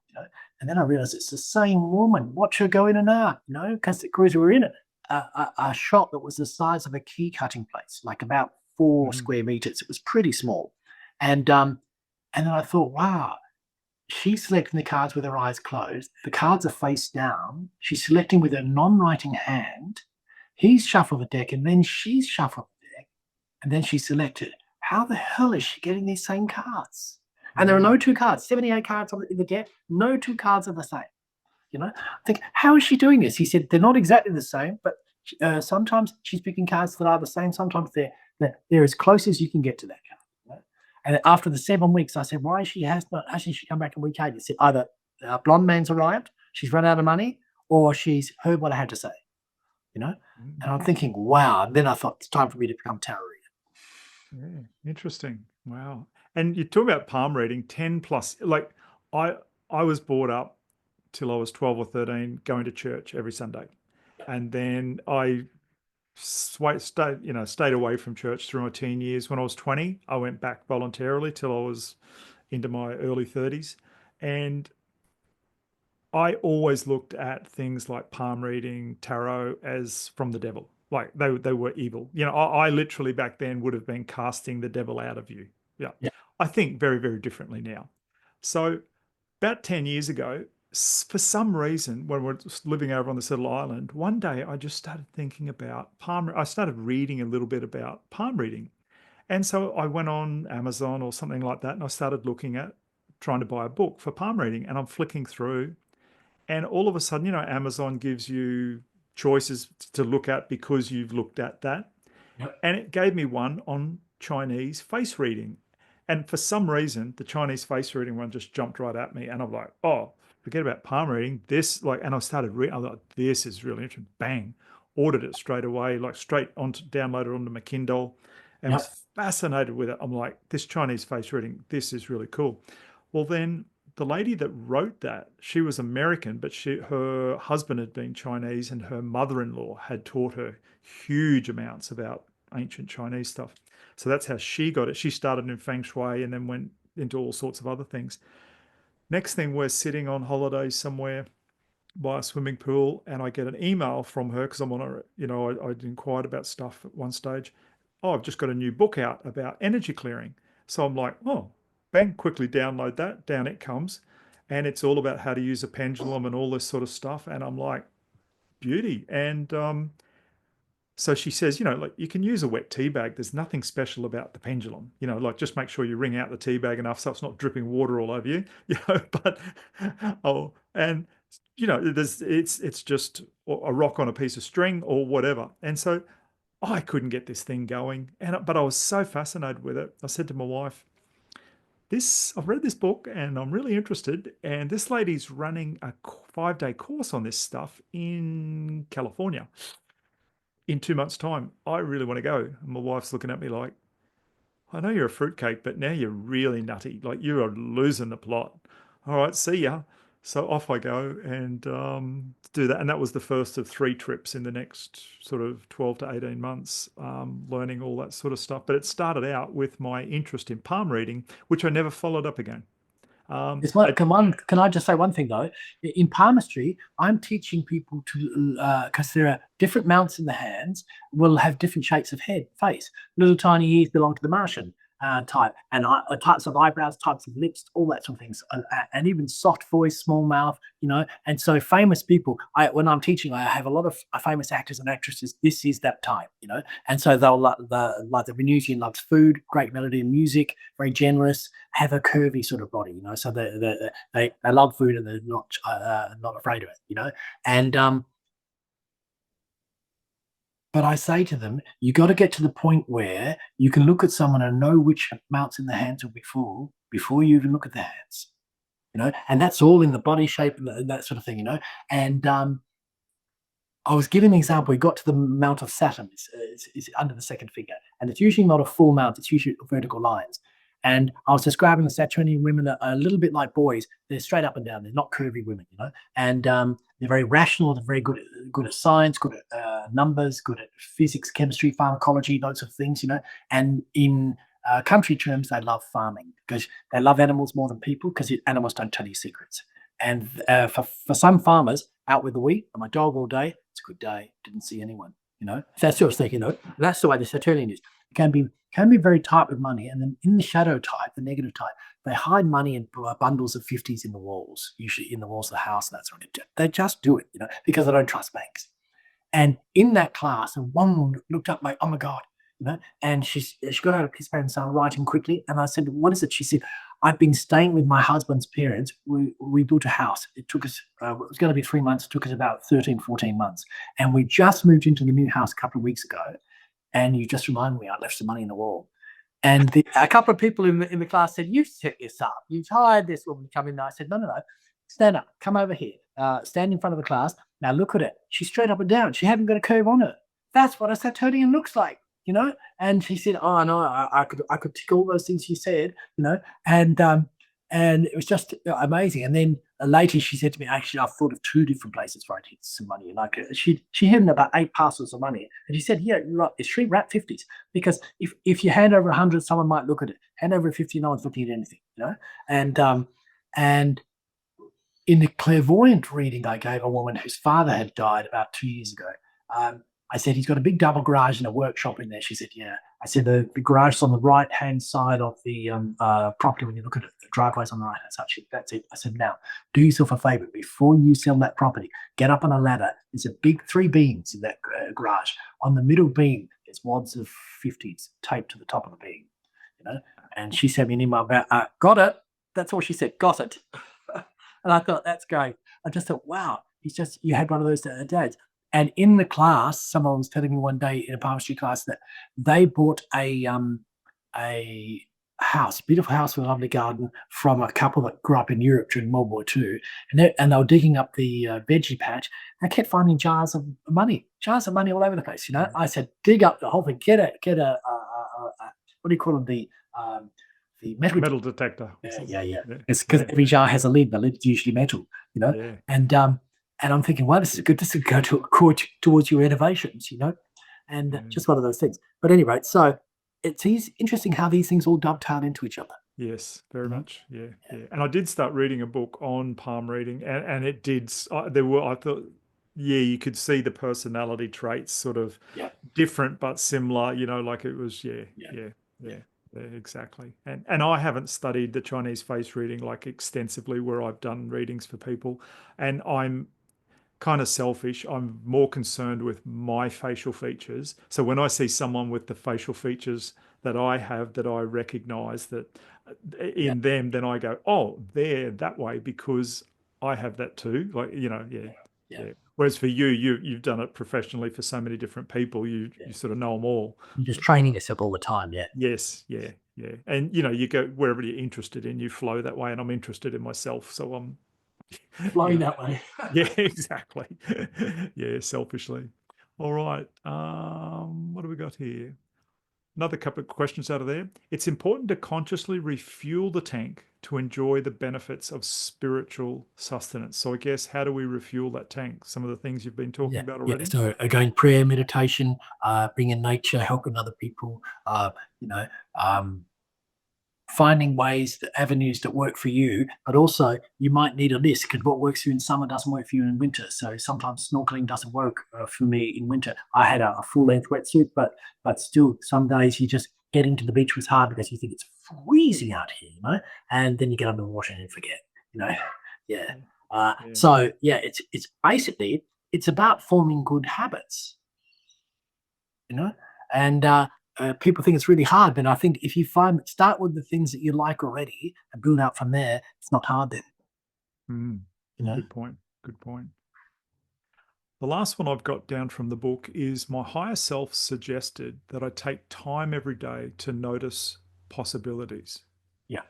And then I realized it's the same woman. Watch her go in and out, because we were in it. A shop that was the size of a key cutting place, like about 4 square meters. It was pretty small. And then I thought, wow, she's selecting the cards with her eyes closed. The cards are face down. She's selecting with her non-writing hand. He's shuffled the deck, and then she's shuffled the deck, and then she selected. How the hell is she getting these same cards? And there are no 2 cards, 78 cards in the deck. No 2 cards are the same. I think, how is she doing this? He said, they're not exactly the same, but sometimes she's picking cards that are the same. Sometimes they're as close as you can get to that card. And after the 7 weeks, I said, why hasn't she come back in week 8? He said, either a blonde man's arrived, she's run out of money, or she's heard what I had to say. And I'm thinking, wow. And then I thought, it's time for me to become tarot reader. Yeah, interesting. Wow. And you talk about palm reading, 10 plus. Like I was brought up till I was 12 or 13 going to church every Sunday. And then I stayed away from church through my teen years. When I was 20, I went back voluntarily till I was into my early 30s. And I always looked at things like palm reading, tarot as from the devil. Like they were evil. I literally back then would have been casting the devil out of you. Yeah. I think very, very differently now. So about 10 years ago, for some reason, when we're living over on this little island, one day I just started thinking about I started reading a little bit about palm reading. And so I went on Amazon or something like that, and I started looking at trying to buy a book for palm reading. And I'm flicking through, and all of a sudden, Amazon gives you choices to look at because you've looked at that. Yep. And it gave me one on Chinese face reading. And for some reason, the Chinese face reading one just jumped right at me. And I'm like, oh, forget about palm reading. And I started reading. I thought, this is really interesting. Bang, ordered it straight away, downloaded onto my Kindle, and was fascinated with it. I'm like, this Chinese face reading, this is really cool. Well, then the lady that wrote that, she was American, but her husband had been Chinese, and her mother-in-law had taught her huge amounts about ancient Chinese stuff. So that's how she got it. She started in Feng Shui and then went into all sorts of other things. Next thing, we're sitting on holidays somewhere by a swimming pool, and I get an email from her because I'm on I'd inquired about stuff at one stage. Oh, I've just got a new book out about energy clearing. So I'm like, oh, bang, quickly download that. Down it comes. And it's all about how to use a pendulum and all this sort of stuff. And I'm like, beauty. And so she says, like you can use a wet tea bag. There's nothing special about the pendulum, like just make sure you wring out the tea bag enough so it's not dripping water all over you, but, it's just a rock on a piece of string or whatever. And so I couldn't get this thing going. But I was so fascinated with it. I said to my wife, I've read this book and I'm really interested. And this lady's running a 5-day course on this stuff in California in 2 months' time. I really want to go. And my wife's looking at me like, I know you're a fruitcake, but now you're really nutty. Like you are losing the plot. All right, see ya. So off I go and do that. And that was the first of 3 trips in the next sort of 12 to 18 months, learning all that sort of stuff. But it started out with my interest in palm reading, which I never followed up again. It's what, I, can I just say one thing though? In palmistry, I'm teaching people to, because there are different mounts in the hands, will have different shapes of head, face. Little tiny ears belong to the Martian type, and types of eyebrows, types of lips, all that sort of things, and even soft voice, small mouth, And so famous people, when I'm teaching, I have a lot of famous actors and actresses. This is that type. And so they'll like the Venusian loves food, great melody and music, very generous, have a curvy sort of body. So they love food and they're not afraid of it. And but I say to them, you got to get to the point where you can look at someone and know which mounts in the hands will be full before you even look at the hands. And that's all in the body shape and that sort of thing. And I was giving an example. We got to the mount of Saturn. It's under the second figure, and it's usually not a full mount. It's usually vertical lines. And I was describing the Saturnian women are a little bit like boys. They're straight up and down. They're not curvy women. And they're very rational. They're very good at science, good at numbers, good at physics, chemistry, pharmacology, those sort of things. And in country terms, they love farming because they love animals more than people because animals don't tell you secrets. And for some farmers, out with the wheat and my dog all day, it's a good day. Didn't see anyone. That sort of thing. That's the way the Saturnian is. It can be very tight with money, and then in the shadow type, the negative type, they hide money in bundles of 50s in the walls, usually in the walls of the house. And that sort of thing. They just do it, because they don't trust banks. And in that class, and one woman looked up like, oh my God. And she got out a piece of paper and started writing quickly. And I said, what is it? She said, I've been staying with my husband's parents. We built a house. It took us, it was going to be 3 months. It took us about 13, 14 months. And we just moved into the new house a couple of weeks ago. And you just reminded me, I left some money in the wall. And a couple of people in the class said, you set this up. You've hired this woman to come in. And I said, no. Stand up. Come over here. Stand in front of the class. Now look at it. She's straight up and down. She hasn't got a curve on her. That's what a Saturnian looks like. And she said, oh no, I could tick all those things you said, and it was just amazing. And then later she said to me, actually, I've thought of 2 different places where I'd hit some money. Like she hid about 8 parcels of money, and she said, yeah, you're right, it's shrink wrap 50s, because if you hand over 100, someone might look at it. Hand over 50, no one's looking at anything, and in the clairvoyant reading I gave a woman whose father had died about 2 years ago, I said, he's got a big double garage and a workshop in there. She said, yeah. I said, the garage is on the right-hand side of the property. When you look at it, the driveway's on the right-hand side. That's it. I said, now, do yourself a favor. Before you sell that property, get up on a ladder. There's a big 3 beams in that garage. On the middle beam, there's wads of 50s taped to the top of the beam. And she sent me an email about, got it. That's all she said, got it. And I thought, that's great. I just thought, wow, you had one of those dads. And in the class, someone was telling me one day in a palmistry class that they bought a house, beautiful house with a lovely garden, from a couple that grew up in Europe during World War II. And they were digging up the veggie patch and kept finding jars of money all over the place. I said, dig up the whole thing, get a what do you call them? The metal detector. Yeah. It's because every jar has a lid. The lid's usually metal, Yeah. And I'm thinking, well, this is good. This is go towards your innovations, and just one of those things. But anyway, so it's interesting how these things all dovetail into each other. Yes, very much. Yeah. And I did start reading a book on palm reading, and it did. I thought, yeah, you could see the personality traits sort of different but similar. Like it was, yeah, exactly. And I haven't studied the Chinese face reading like extensively, where I've done readings for people, and I'm kind of selfish. I'm more concerned with my facial features. So when I see someone with the facial features that I have, that I recognize that in them, then I go, oh, they're that way because I have that too. Like, yeah. Whereas for you've done it professionally for so many different people, you sort of know them all. You're just training yourself all the time. Yeah. Yes, yeah, yeah. And you go wherever you're interested in, you flow that way. And I'm interested in myself, so I'm, Flowing that way. yeah, exactly. Yeah, selfishly. All right. What do we got here? Another couple of questions out of there. It's important to consciously refuel the tank to enjoy the benefits of spiritual sustenance. So I guess, how do we refuel that tank? Some of the things you've been talking about Yeah. already. So again, prayer, meditation, being in nature, helping other people, you know, finding ways, avenues that work for you, but also you might need a list because what works for you in summer doesn't work for you in winter. So sometimes snorkeling doesn't work for me in winter. I had a full length wetsuit, but still some days you just getting to the beach was hard because you think it's freezing out here, and then you get under the water and you forget, yeah. So yeah, it's basically it's about forming good habits, and people think it's really hard, but I think if you start with the things that you like already and build out from there, it's not hard then. Good point. Good point. The last one I've got down from the book is my higher self suggested that I take time every day to notice possibilities. Yeah.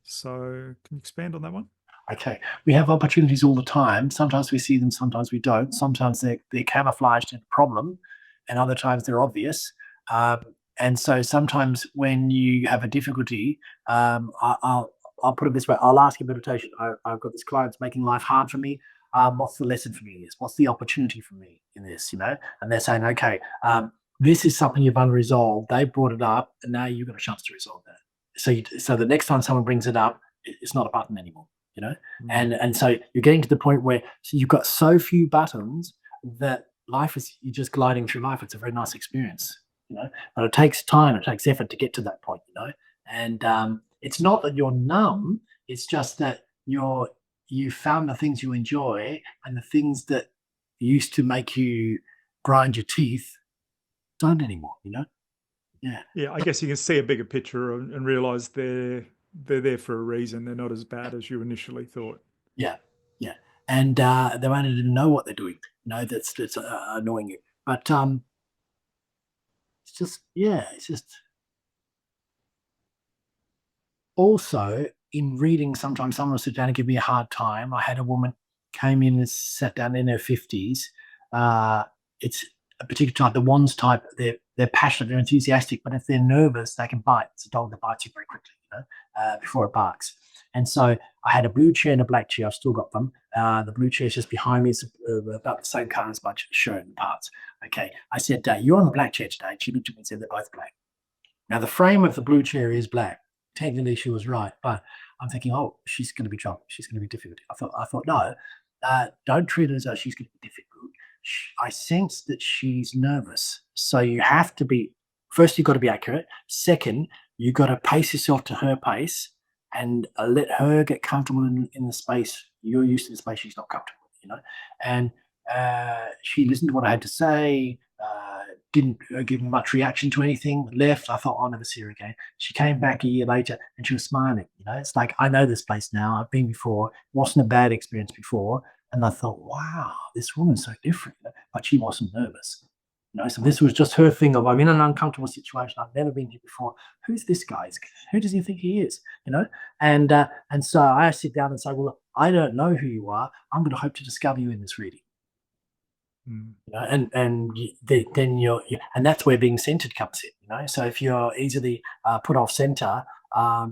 So can you expand on that one? Okay. We have opportunities all the time. Sometimes we see them, sometimes we don't. Sometimes they're camouflaged in a problem, and other times they're obvious. And so sometimes when you have a difficulty, I'll put it this way. I'll ask in meditation. I've got this client's making life hard for me. What's the lesson for me in this? What's the opportunity for me in this? And they're saying, okay, this is something you've unresolved. They brought it up, and now you've got a chance to resolve that. So the next time someone brings it up, it's not a button anymore. And so you're getting to the point where you've got so few buttons that you're just gliding through life. It's a very nice experience, but it takes time, it takes effort to get to that point, and it's not that you're numb, it's just that you found the things you enjoy, and the things that used to make you grind your teeth don't anymore, Yeah, I guess you can see a bigger picture and realize they're there for a reason. They're not as bad as you initially thought. Yeah. And they might not even know what they're doing. That's annoying you. But it's just also in reading. Sometimes someone will sit down and give me a hard time. I had a woman came in and sat down in her 50s. It's a particular type, the wands type. They're passionate, they're enthusiastic, but if they're nervous, they can bite. It's a dog that bites you very quickly, before it barks. And so I had a blue chair and a black chair. I've still got them. The blue chair is just behind me. It's about the same color as my shirt and parts. Okay. I said, you're on the black chair today. She looked at me and said, they're both black. Now, the frame of the blue chair is black. Technically, she was right. But I'm thinking, oh, she's going to be trouble. She's going to be difficult. I thought, no, don't treat her as though she's going to be difficult. I sense that she's nervous. So you have to be, first, you've got to be accurate. Second, you've got to pace yourself to her pace and let her get comfortable in the space. You're used to the space she's not comfortable with, And she listened to what I had to say, didn't give much reaction to anything, left. I thought, I'll never see her again. She came back a year later and she was smiling. It's like, I know this place now. I've been before. It wasn't a bad experience before. And I thought, wow, this woman's so different. But she wasn't nervous. So this was just her thing of, I'm in an uncomfortable situation. I've never been here before. Who's this guy? Who does he think he is? And so I sit down and say, well, I don't know who you are. I'm going to hope to discover you in this reading. And then and that's where being centered comes in. So if you're easily put off center, a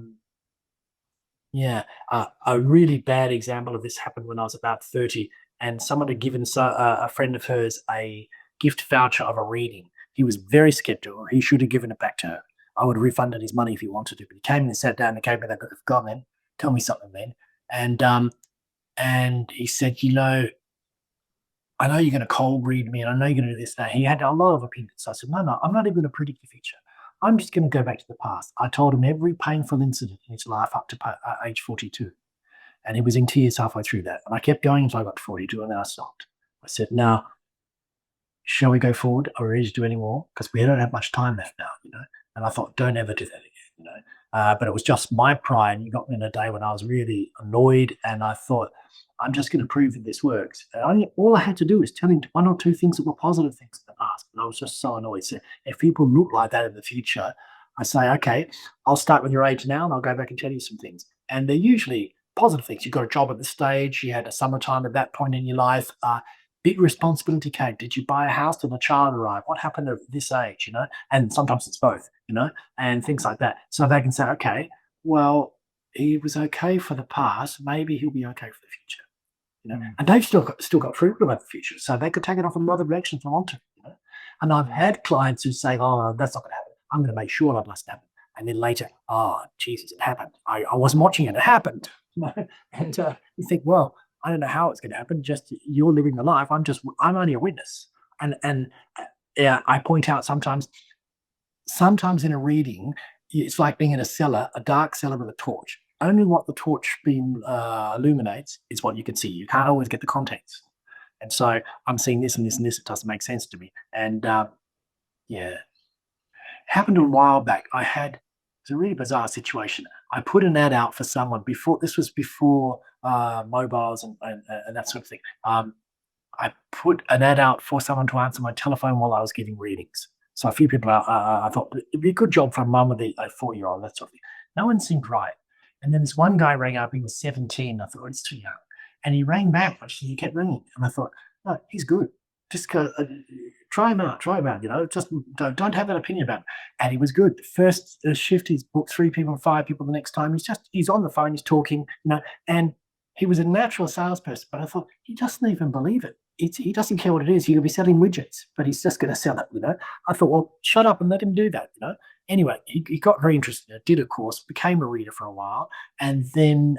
really bad example of this happened when I was about 30, and someone had given a friend of hers a gift voucher of a reading. He was very skeptical. He should have given it back to her. I would have refunded his money if he wanted to, but he came and sat down and gave me that. Go on, man, tell me something, man. And he said, I know you're going to cold read me, and I know you're going to do this, that. He had a lot of opinions. So I said, no, I'm not even going to predict the future. I'm just going to go back to the past. I told him every painful incident in his life up to age 42. And he was in tears halfway through that. And I kept going until I got to 42, and then I stopped. I said, now, shall we go forward? Are we ready to do any more? Because we don't have much time left now, And I thought, don't ever do that again, But it was just my pride. You got me in a day when I was really annoyed, and I thought, I'm just going to prove that this works. And all I had to do was tell him one or two things that were positive things in the past. And I was just so annoyed. So if people look like that in the future, I say, okay, I'll start with your age now and I'll go back and tell you some things. And they're usually positive things. You've got a job at this stage, you had a summertime at that point in your life, big responsibility came. Did you buy a house? Did a child arrive? What happened at this age, you know? And sometimes it's both, you know, and things like that. So they can say, okay, well, he was okay for the past, maybe he'll be okay for the future. You know, and they've still got freedom about the future, so they could take it off in other directions if they want to. You know? And I've had clients who say, "Oh, that's not going to happen. I'm going to make sure that doesn't happen." And then later, "Oh, Jesus, it happened. I wasn't watching it. It happened." You know? And you think, "Well, I don't know how it's going to happen. Just you're living the life. I'm only a witness." And yeah, I point out sometimes in a reading, it's like being in a cellar, a dark cellar with a torch. Only what the torch beam illuminates is what you can see. You can't always get the context. And so I'm seeing this and this and this. It doesn't make sense to me. And yeah, happened a while back. It's a really bizarre situation. I put an ad out for someone before. This was before mobiles and that sort of thing. I put an ad out for someone to answer my telephone while I was giving readings. So a few people, I thought it'd be a good job for a mum with a 4-year-old, that sort of thing. No one seemed right. And then this one guy rang up, he was 17. I thought, oh, it's too young. And he rang back, but he kept ringing. And I thought, no, he's good. Just try him out, you know, just don't have that opinion about him. And he was good. The first shift, he's booked 3 people, 5 people the next time. He's on the phone, he's talking, you know, and he was a natural salesperson. But I thought, he doesn't even believe it. He doesn't care what it is. He could be selling widgets, but he's just going to sell it, you know. I thought, well, shut up and let him do that, you know. Anyway, he got very interested in it, did a course, became a reader for a while, and then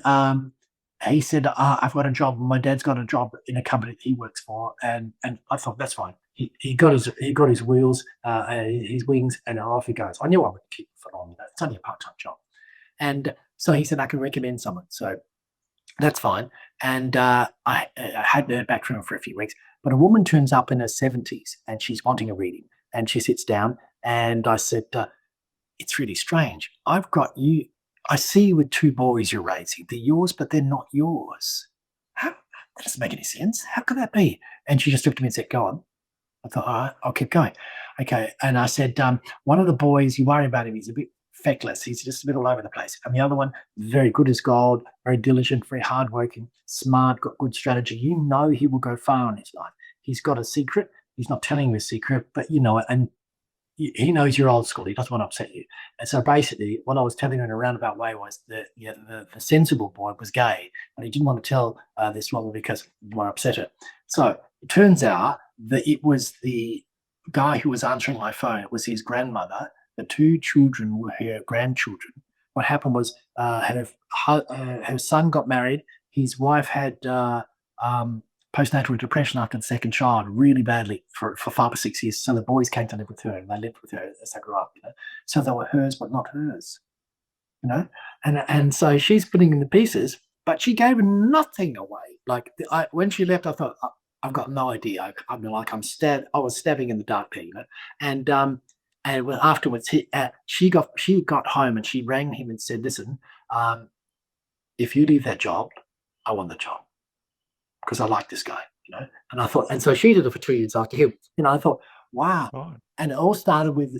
he said, I've got a job. My dad's got a job in a company that he works for, and I thought, that's fine. He got his wheels, his wings, and off he goes. I knew I would keep the foot on. You know, it's only a part-time job. And so he said, I can recommend someone. So that's fine. And I hadn't heard back from him for a few weeks. But a woman turns up in her 70s and she's wanting a reading. And she sits down and I said, it's really strange. I've got you. I see you with 2 boys you're raising. They're yours, but they're not yours. That doesn't make any sense. How could that be? And she just looked at me and said, go on. I thought, all right, I'll keep going. Okay. And I said, one of the boys, you worry about him. He's a bit feckless. He's just a bit all over the place. And the other one, very good as gold, very diligent, very hardworking, smart, got good strategy. You know he will go far in his life. He's got a secret. He's not telling you a secret, but you know it. And he knows you're old school. He doesn't want to upset you. And so basically, what I was telling her in a roundabout way was that the sensible boy was gay, but he didn't want to tell this woman because he didn't want to upset her. So it turns out that it was the guy who was answering my phone. It was his grandmother. The 2 children were her grandchildren. What happened was her son got married. His wife had postnatal depression after the second child, really badly for 5 or 6 years. So the boys came to live with her, and they lived with her as they grew up. You know? So they were hers, but not hers. You know, and so she's putting in the pieces, but she gave nothing away. Like when she left, I thought, I've got no idea. I was stabbing in the dark there, you know, and afterwards, she got home and she rang him and said, "Listen, if you leave that job, I want the job because I like this guy." You know, and I thought, and so she did it for 2 years after him. You know, I thought, wow. Right. And it all started with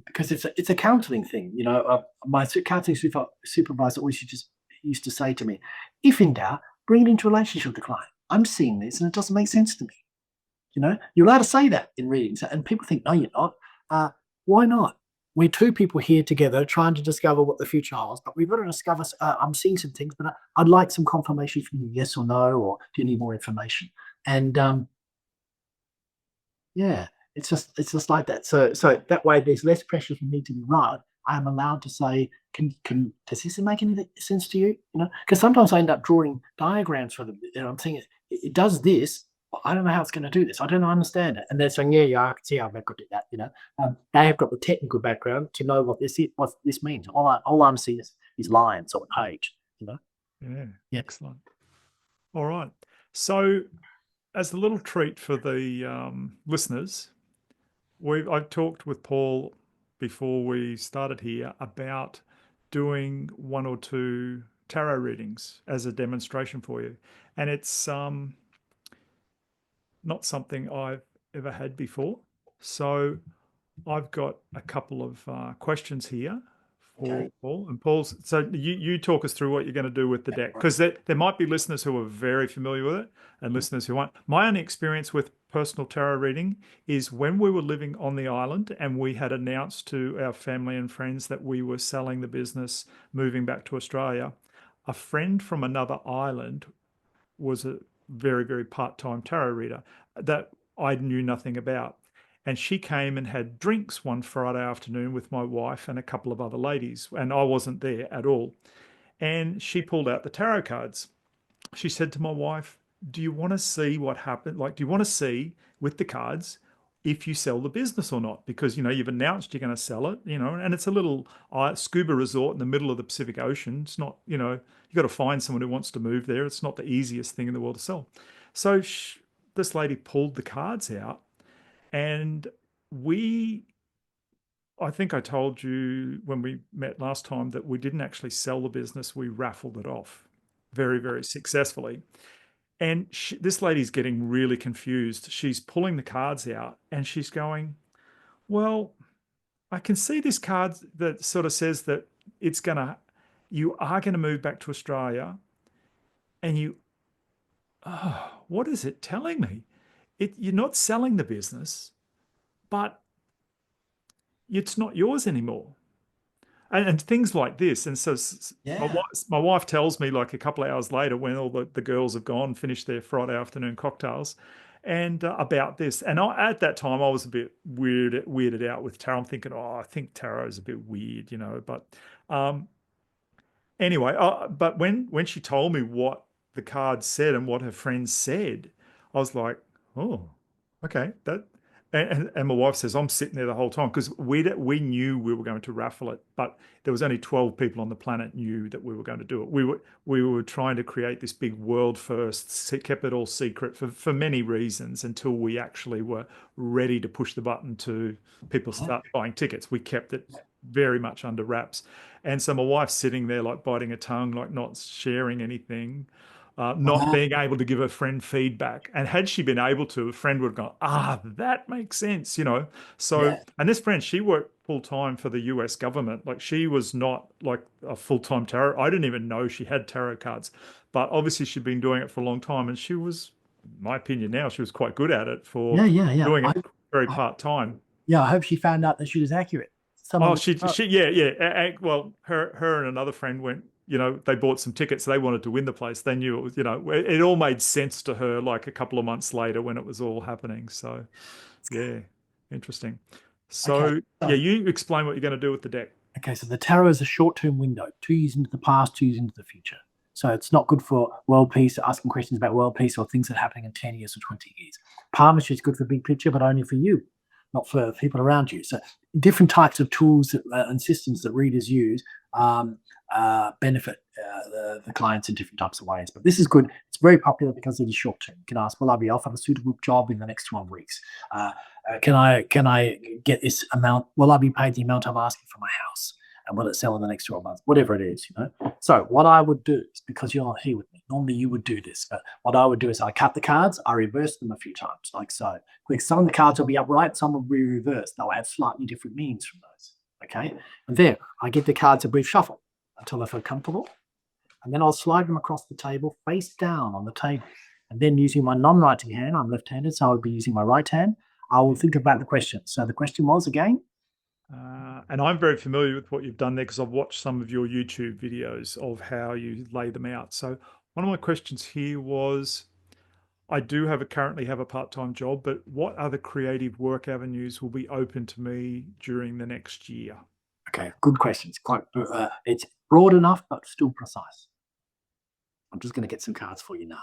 because it's a counselling thing. You know, my counselling supervisor always used to say to me, "If in doubt, bring it into a relationship with the client. I'm seeing this and it doesn't make sense to me." You know, you're allowed to say that in readings, and people think, "No, you're not." Why not? We're 2 people here together trying to discover what the future holds, but we've got to discover. I'm seeing some things, but I'd like some confirmation from you, yes or no, or do you need more information? And yeah, it's just like that. So that way, there's less pressure for me to be right. I'm allowed to say, does this make any sense to you? You know, because sometimes I end up drawing diagrams for them. You know, I'm thinking it does this. I don't know how it's going to do this. I don't understand it. And they're saying, yeah, I can see how they could do that. You know, they have got the technical background to know what this means. All I'm seeing is lines on a page. You know. Yeah. Excellent. All right. So, as a little treat for the listeners, I've talked with Paul before we started here about doing 1 or 2 tarot readings as a demonstration for you. And it's not something I've ever had before. So I've got a couple of questions here for Paul. And Paul's, so you talk us through what you're going to do with the deck, because there might be listeners who are very familiar with it and listeners who aren't. My only experience with personal tarot reading is when we were living on the island and we had announced to our family and friends that we were selling the business, moving back to Australia. A friend from another island was a very, very part-time tarot reader that I knew nothing about. And she came and had drinks one Friday afternoon with my wife and a couple of other ladies, and I wasn't there at all. And she pulled out the tarot cards. She said to my wife, "Do you want to see what happened? Like, do you want to see with the cards if you sell the business or not? Because, you've announced you're going to sell it, and it's a little scuba resort in the middle of the Pacific Ocean. It's not, you've got to find someone who wants to move there. It's not the easiest thing in the world to sell." So this lady pulled the cards out, and I think I told you when we met last time that we didn't actually sell the business. We raffled it off very, very successfully. And this lady's getting really confused. She's pulling the cards out and she's going, "Well, I can see this card that sort of says that you are going to move back to Australia, and what is it telling me? You're not selling the business, but it's not yours anymore." And things like this. And so my wife tells me, like, a couple of hours later, when all the girls have gone, finished their Friday afternoon cocktails, and about this. And at that time, I was a bit weirded out with tarot. I'm thinking, I think tarot is a bit weird, But anyway, but when she told me what the card said and what her friends said, I was like, "Oh, okay, that." And my wife says, "I'm sitting there the whole time," because we knew we were going to raffle it, but there was only 12 people on the planet knew that we were going to do it. We were trying to create this big world first, kept it all secret for many reasons until we actually were ready to push the button to people start buying tickets. We kept it very much under wraps. And so my wife's sitting there like biting her tongue, like not sharing anything. Not being able to give a friend feedback. And had she been able to, a friend would have gone, that makes sense, So, and this friend, she worked full time for the US government. Like, she was not like a full-time tarot. I didn't even know she had tarot cards, but obviously she'd been doing it for a long time. And she was, in my opinion now, she was quite good at it for doing it very part-time. Yeah, I hope she found out that she was accurate. Well, her and another friend went, they bought some tickets. They wanted to win the place. They knew it was, it all made sense to her like a couple of months later when it was all happening. So, yeah, interesting. So, you explain what you're going to do with the deck. Okay, so the tarot is a short-term window, 2 years into the past, 2 years into the future. So it's not good for world peace, asking questions about world peace or things that are happening in 10 years or 20 years. Palmistry is good for big picture, but only for you, not for people around you. So different types of tools and systems that readers use benefit the clients in different types of ways. But this is good. It's very popular because it is short term. You can ask, will I be offered a suitable job in the next 12 weeks? Can I get this amount? Will I be paid the amount I'm asking for my house? And will it sell in the next 12 months? Whatever it is, So what I would do is, because you're not here with me, normally you would do this, but what I would do is I cut the cards, I reverse them a few times, like so. Like, some of the cards will be upright, some will be reversed. They'll have slightly different meanings from those. Okay. And there, I give the cards a brief shuffle until I feel comfortable. And then I'll slide them across the table, face down on the table. And then, using my non-writing hand, I'm left-handed, so I'll be using my right hand, I will think about the question. So the question was, again? And I'm very familiar with what you've done there because I've watched some of your YouTube videos of how you lay them out. So one of my questions here was, I do currently have a part-time job, but what other creative work avenues will be open to me during the next year? Okay, good question. It's broad enough, but still precise. I'm just going to get some cards for you now.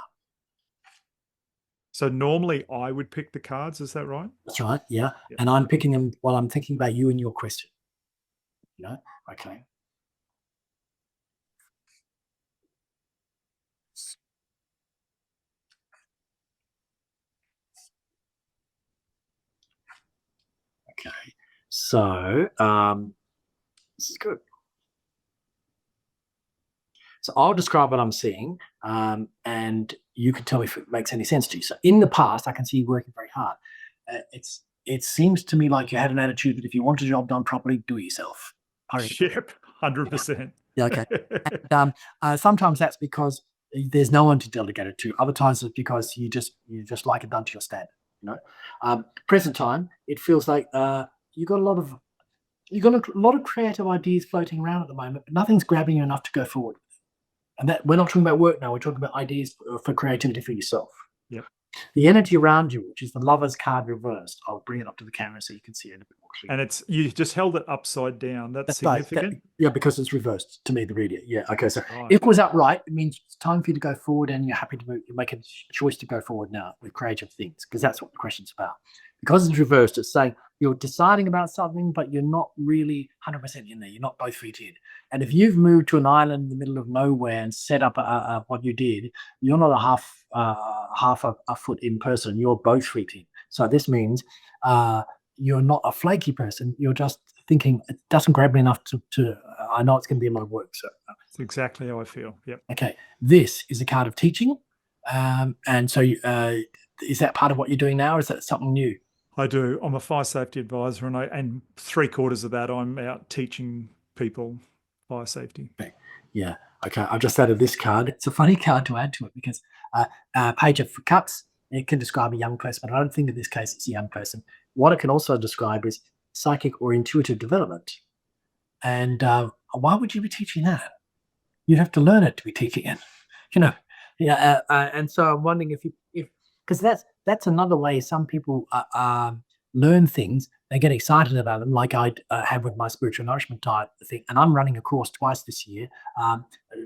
So normally I would pick the cards, is that right? That's right, yeah. And I'm picking them while I'm thinking about you and your question. Okay. Okay, so this is good. So I'll describe what I'm seeing, and you can tell me if it makes any sense to you. So in the past, I can see you working very hard. It seems to me like you had an attitude that if you want a job done properly, do it yourself. Yep, 100%. Yeah, okay. And, sometimes that's because there's no one to delegate it to. Other times it's because you just like it done to your standard. Present time, it feels like you got a lot of creative ideas floating around at the moment, but nothing's grabbing you enough to go forward. And that we're not talking about work now. We're talking about ideas for creativity for yourself. Yep. The energy around you, which is the Lover's card reversed. I'll bring it up to the camera so you can see it a bit more clearly. And you just held it upside down. That's significant. Yeah, because it's reversed to me, the reader. Yeah, okay. So if it was upright, it means it's time for you to go forward and you're happy to move. You make a choice to go forward now with creative things, because that's what the question's about. Because it's reversed, it's saying you're deciding about something, but you're not really 100% in there. You're not both feet in. And if you've moved to an island in the middle of nowhere and set up what you did, you're not half a foot in person. You're both feet in. So this means you're not a flaky person. You're just thinking it doesn't grab me enough to I know it's going to be in my work. So that's exactly how I feel. Yep. Okay. This is a card of teaching. And so is that part of what you're doing now, or is that something new? I do. I'm a fire safety advisor, and 3/4 of that I'm out teaching people fire safety. Okay. Yeah. Okay. I've just added this card. It's a funny card to add to it because Page of Cups, it can describe a young person, but I don't think in this case it's a young person. What it can also describe is psychic or intuitive development. And why would you be teaching that? You'd have to learn it to be teaching it. Yeah. And so I'm wondering if because that's another way some people learn things. They get excited about them, like I have with my spiritual nourishment diet thing. And I'm running a course twice this year,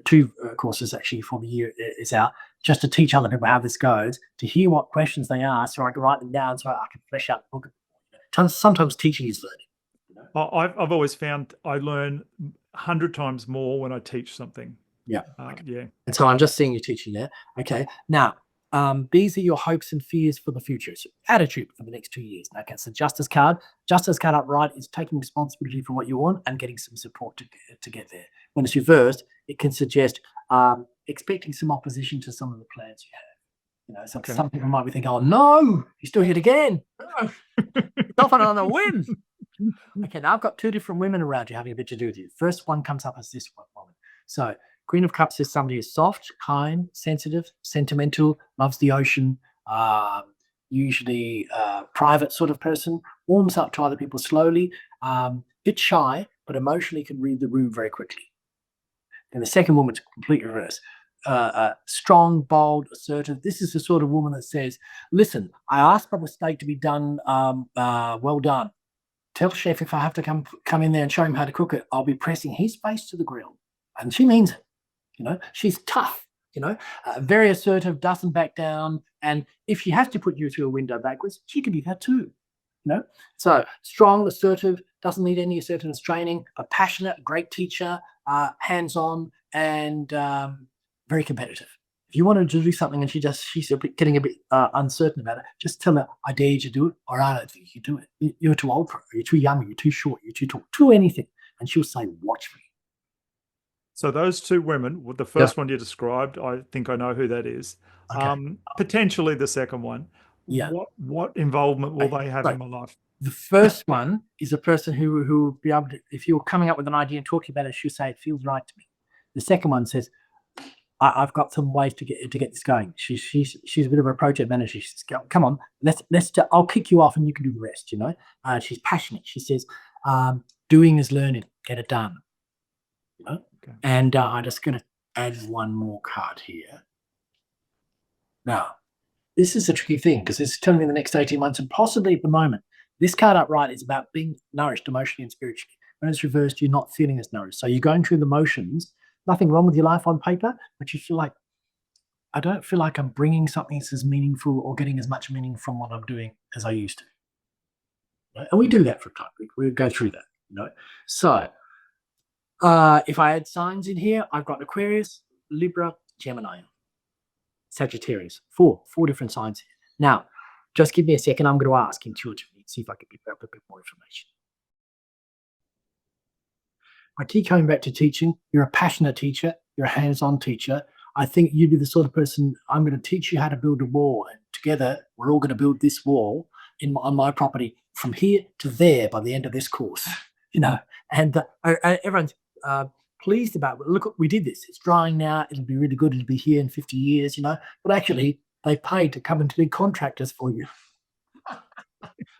2 courses actually for the year is out, just to teach other people how this goes, to hear what questions they ask, so I can write them down, so I can flesh out the book. Sometimes teaching is learning. I've always found I learn 100 times more when I teach something. Yeah. Yeah. And so I'm just seeing you teaching there. Okay. Now, these are your hopes and fears for the future. So attitude for the next 2 years. Okay, so Justice card. Justice card upright is taking responsibility for what you want and getting some support to get there. When it's reversed, it can suggest expecting some opposition to some of the plans you have. Some people might be thinking, "Oh no, he's doing it again. He's off on another win." Okay, now I've got 2 different women around you having a bit to do with you. First one comes up as this one woman. So Queen of Cups is somebody who's soft, kind, sensitive, sentimental, loves the ocean, usually private sort of person, warms up to other people slowly, bit shy, but emotionally can read the room very quickly. And the second woman's complete reverse. Strong, bold, assertive. This is the sort of woman that says, "Listen, I asked for the steak to be done well done. Tell chef if I have to come in there and show him how to cook it, I'll be pressing his face to the grill." And she means it. She's tough, very assertive, doesn't back down. And if she has to put you through a window backwards, she can do that too. So strong, assertive, doesn't need any assertiveness training, but passionate, great teacher, hands-on, and very competitive. If you want her to do something and she's getting a bit uncertain about it, just tell her, "I dare you to do it," or "I don't think you can do it. You're too old for it. You're too young. You're too short. You're too tall. Do anything." And she'll say, "Watch me." So those 2 women, the first one you described, I think I know who that is. Okay. Potentially the second one. Yeah. What involvement will they have in my life? The first one is a person who will be able to, if you're coming up with an idea and talking about it, she'll say, "It feels right to me." The second one says, I've got some ways to get this going. She's a bit of a project manager. She says, "Come on, I'll kick you off and you can do the rest." She's passionate. She says, "Doing is learning. Get it done." Okay. And I'm just going to add one more card here. Now, this is a tricky thing because it's telling me the next 18 months and possibly at the moment. This card upright is about being nourished emotionally and spiritually. When it's reversed, you're not feeling as nourished. So you're going through the motions. Nothing wrong with your life on paper, but you feel like, I don't feel like I'm bringing something that's as meaningful or getting as much meaning from what I'm doing as I used to. Right? And we do that for a time. We go through that. So if I add signs in here, I've got Aquarius, Libra, Gemini, Sagittarius. Four different signs here. Now, just give me a second. I'm going to ask intuitively, see if I can pick up a bit more information. I keep coming back to teaching. You're a passionate teacher. You're a hands-on teacher. I think you'd be the sort of person, I'm going to teach you how to build a wall. And together, we're all going to build this wall on my property from here to there by the end of this course. And everyone's pleased about it. Look, we did this. It's drying now. It'll be really good. It'll be here in 50 years, But actually, they've paid to come and to be contractors for you.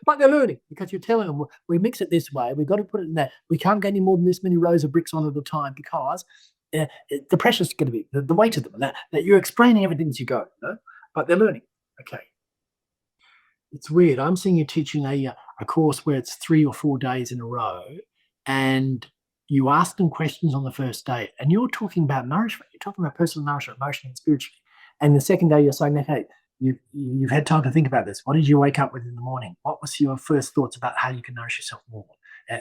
But they're learning because you're telling them, we mix it this way. We've got to put it in there. We can't get any more than this many rows of bricks on at a time because the pressure's going to be, the weight of them, that you're explaining everything as you go, But they're learning. Okay. It's weird. I'm seeing you teaching a course where it's 3 or 4 days in a row, and you ask them questions on the first day, and you're talking about nourishment. You're talking about personal nourishment, emotionally and spiritually. And the second day, you're saying, okay, you've had time to think about this. What did you wake up with in the morning? What was your first thoughts about how you can nourish yourself more?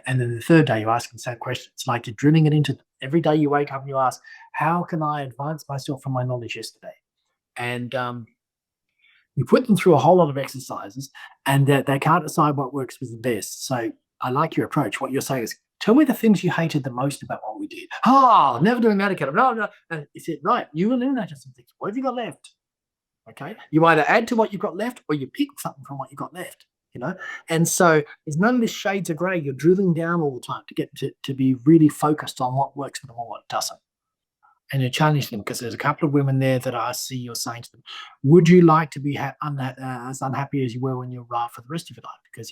And then the third day, you ask them the same question. It's like you're drilling it into them. Every day you wake up and you ask, how can I advance myself from my knowledge yesterday? And you put them through a whole lot of exercises, and they can't decide what works with them best. So I like your approach. What you're saying is, tell me the things you hated the most about what we did. Never doing that again. No. And you said, right, you eliminated some things. What have you got left? Okay. You either add to what you've got left or you pick something from what you've got left, And so there's none of this shades of grey. You're drilling down all the time to get to be really focused on what works for them or what doesn't. And you're challenging them because there's a couple of women there that I see you're saying to them, would you like to be as unhappy as you were when you arrived for the rest of your life? Because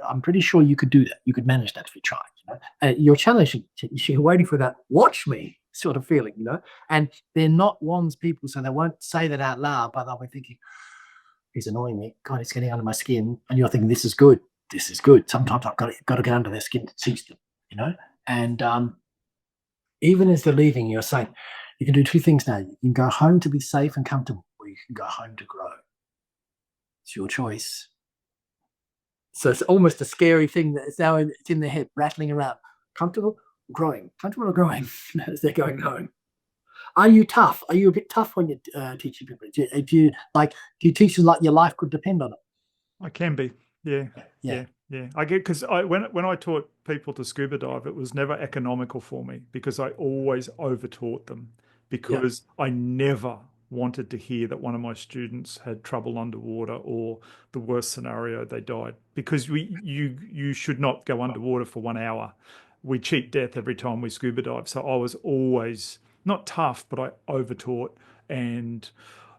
I'm pretty sure you could do that. You could manage that if you tried. You're challenging. You're waiting for that watch me sort of feeling, And they're not wands people, so they won't say that out loud, but they'll be thinking, he's annoying me. God, he's getting under my skin. And you're thinking, this is good. This is good. Sometimes I've got to get under their skin to teach them, And even as they're leaving, you're saying, you can do 2 things now. You can go home to be safe and comfortable, or you can go home to grow. It's your choice. So it's almost a scary thing that it's in their head, rattling around. Comfortable, growing. Comfortable or growing as they're going home. Are you tough? Are you a bit tough when you're teaching people? Do you teach them like your life could depend on it? I can be. Yeah. I get, because when I taught people to scuba dive, it was never economical for me because I always over-taught them, because I never wanted to hear that one of my students had trouble underwater, or the worst scenario, they died. Because you should not go underwater for 1 hour. We cheat death every time we scuba dive. So I was always not tough, but I over-taught and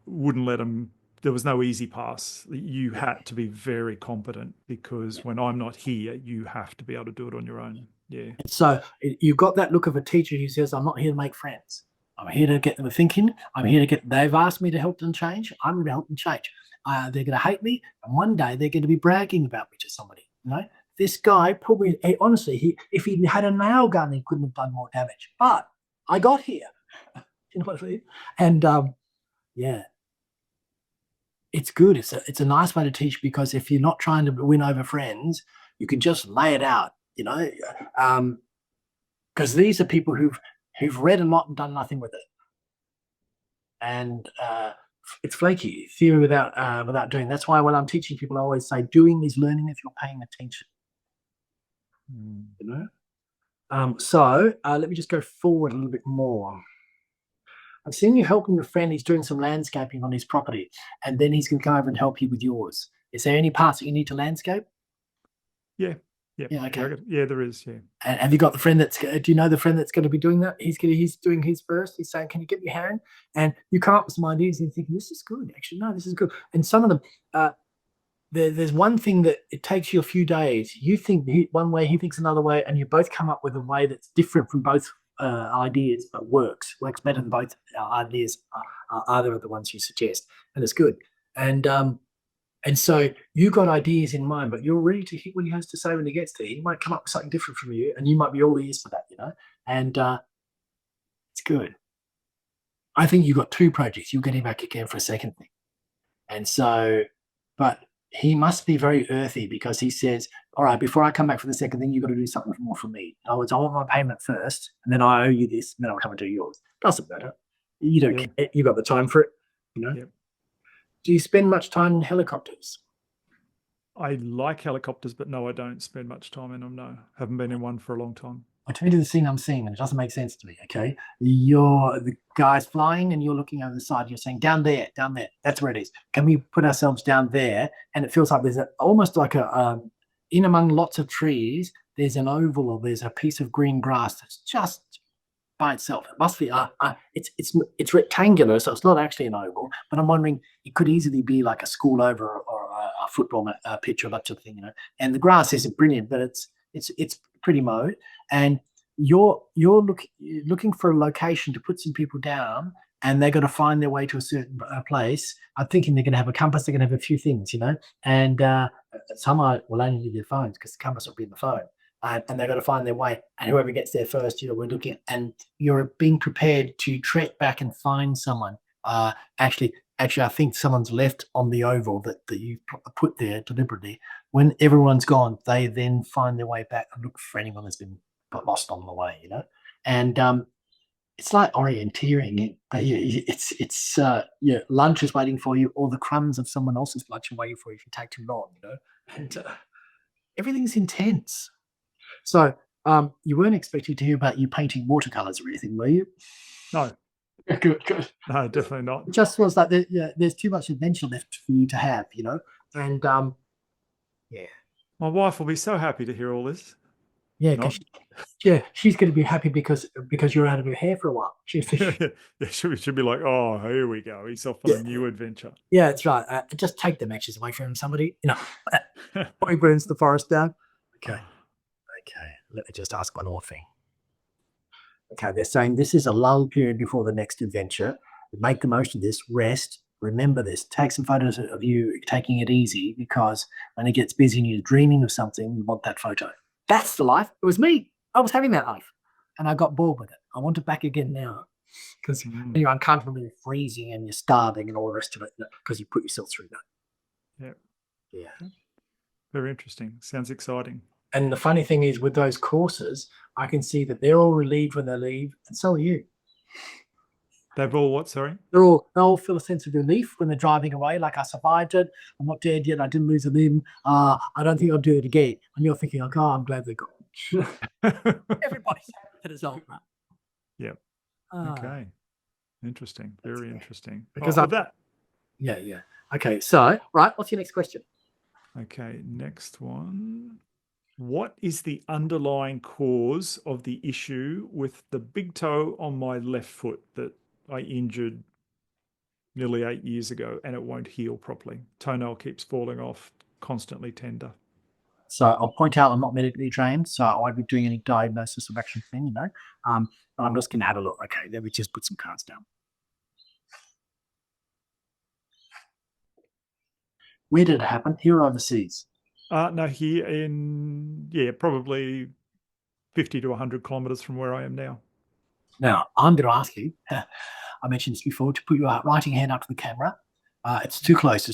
wouldn't let them. There was no easy pass. You had to be very competent, because when I'm not here, you have to be able to do it on your own. Yeah. So you've got that look of a teacher who says, I'm not here to make friends. I'm here to get them thinking. They've asked me to help them change. I'm going to help them change. They're going to hate me, and one day they're going to be bragging about me to somebody. This guy probably, honestly, if he had a nail gun, he couldn't have done more damage. But I got here. You know what I mean? And it's good. It's a nice way to teach, because if you're not trying to win over friends, you can just lay it out, because these are people who've read a lot and done nothing with it. And it's flaky theory without doing. That's why when I'm teaching people, I always say, doing is learning if you're paying attention. So let me just go forward a little bit more. I've seen you helping a friend. He's doing some landscaping on his property, and then he's going to come over and help you with yours. Is there any parts that you need to landscape? Yeah. Okay. Yeah, there is. Yeah. And have you got the friend do you know the friend that's going to be doing that? He's doing his first. He's saying, can you get me your hand? And you come up with some ideas and thinking, this is good. Actually, no, this is good. And some of them, there's one thing that it takes you a few days. You think one way, he thinks another way, and you both come up with a way that's different from both ideas, but works better than both ideas, either of the ones you suggest, and it's good. And so you got ideas in mind, but you're ready to hear what he has to say when he gets there. He might come up with something different from you, and you might be all ears for that, and it's good. I think you got 2 projects. You'll get him back again for a second thing. And so, but he must be very earthy, because he says, all right, before I come back for the second thing, you've got to do something more for me. In other words, I want my payment first, and then I owe you this, and then I'll come and do yours. Doesn't matter. You don't care. You got the time for it, Yeah. Do you spend much time in helicopters? I like helicopters, but no, I don't spend much time in them. No, haven't been in one for a long time. I'll tell you the scene I'm seeing, and it doesn't make sense to me. Okay, the guy's flying, and you're looking over the side. You're saying, down there, that's where it is. Can we put ourselves down there? And it feels like there's almost like in among lots of trees, there's an oval or there's a piece of green grass that's just by itself. It must be it's rectangular, so it's not actually an oval. But I'm wondering, it could easily be like a school over or a football pitch or that sort of thing, And the grass isn't brilliant, but it's pretty mowed. And you're looking for a location to put some people down, and they're going to find their way to a certain place. I'm thinking they're going to have a compass, they're going to have a few things, and some will only need their phones because the compass will be in the phone. And they're going to find their way, and whoever gets there first, we're looking at, and you're being prepared to trek back and find someone. Actually, I think someone's left on the oval that you put there deliberately. When everyone's gone, they then find their way back and look for anyone that's been got lost on the way, And it's like orienteering. Lunch is waiting for you, or the crumbs of someone else's lunch are waiting for you if you take too long, And everything's intense. So you weren't expecting to hear about you painting watercolors or anything, were you? No. Good. No, definitely not. It just feels like there's too much adventure left for you to have, And yeah. My wife will be so happy to hear all this. Yeah, she's going to be happy because you're out of her hair for a while. She should be like, oh, here we go. He's off on a new adventure. Yeah, that's right. Just take the matches away from somebody, before he burns the forest down. Okay, let me just ask one more thing. Okay, they're saying this is a lull period before the next adventure. Make the most of this, rest, remember this, take some photos of you taking it easy, because when it gets busy and you're dreaming of something, you want that photo. That's the life. It was me. I was having that life, and I got bored with it. I want it back again now, because you're uncomfortably freezing and you're starving and all the rest of it, because you put yourself through that. Yeah. Very interesting. Sounds exciting. And the funny thing is, with those courses, I can see that they're all relieved when they leave, and so are you. They've all what, sorry? They all feel a sense of relief when they're driving away, like, I survived it, I'm not dead yet, I didn't lose a limb, I don't think I'll do it again. And you're thinking, like, oh, I'm glad they're gone. Everybody's happy for the result. Yep. Okay. Interesting. Very interesting. Because of that. Yeah. Okay, so, right, what's your next question? Okay, next one. What is the underlying cause of the issue with the big toe on my left foot that I injured nearly 8 years ago, and it won't heal properly? Toenail keeps falling off, constantly tender. So I'll point out I'm not medically trained, so I won't be doing any diagnosis of action thing, I'm just going to have a look. Okay, let me just put some cards down. Where did it happen? Here or overseas? No, here in, probably 50 to 100 kilometers from where I am now. Now, I'm going to ask you, I mentioned this before, to put your right hand up to the camera. It's too close,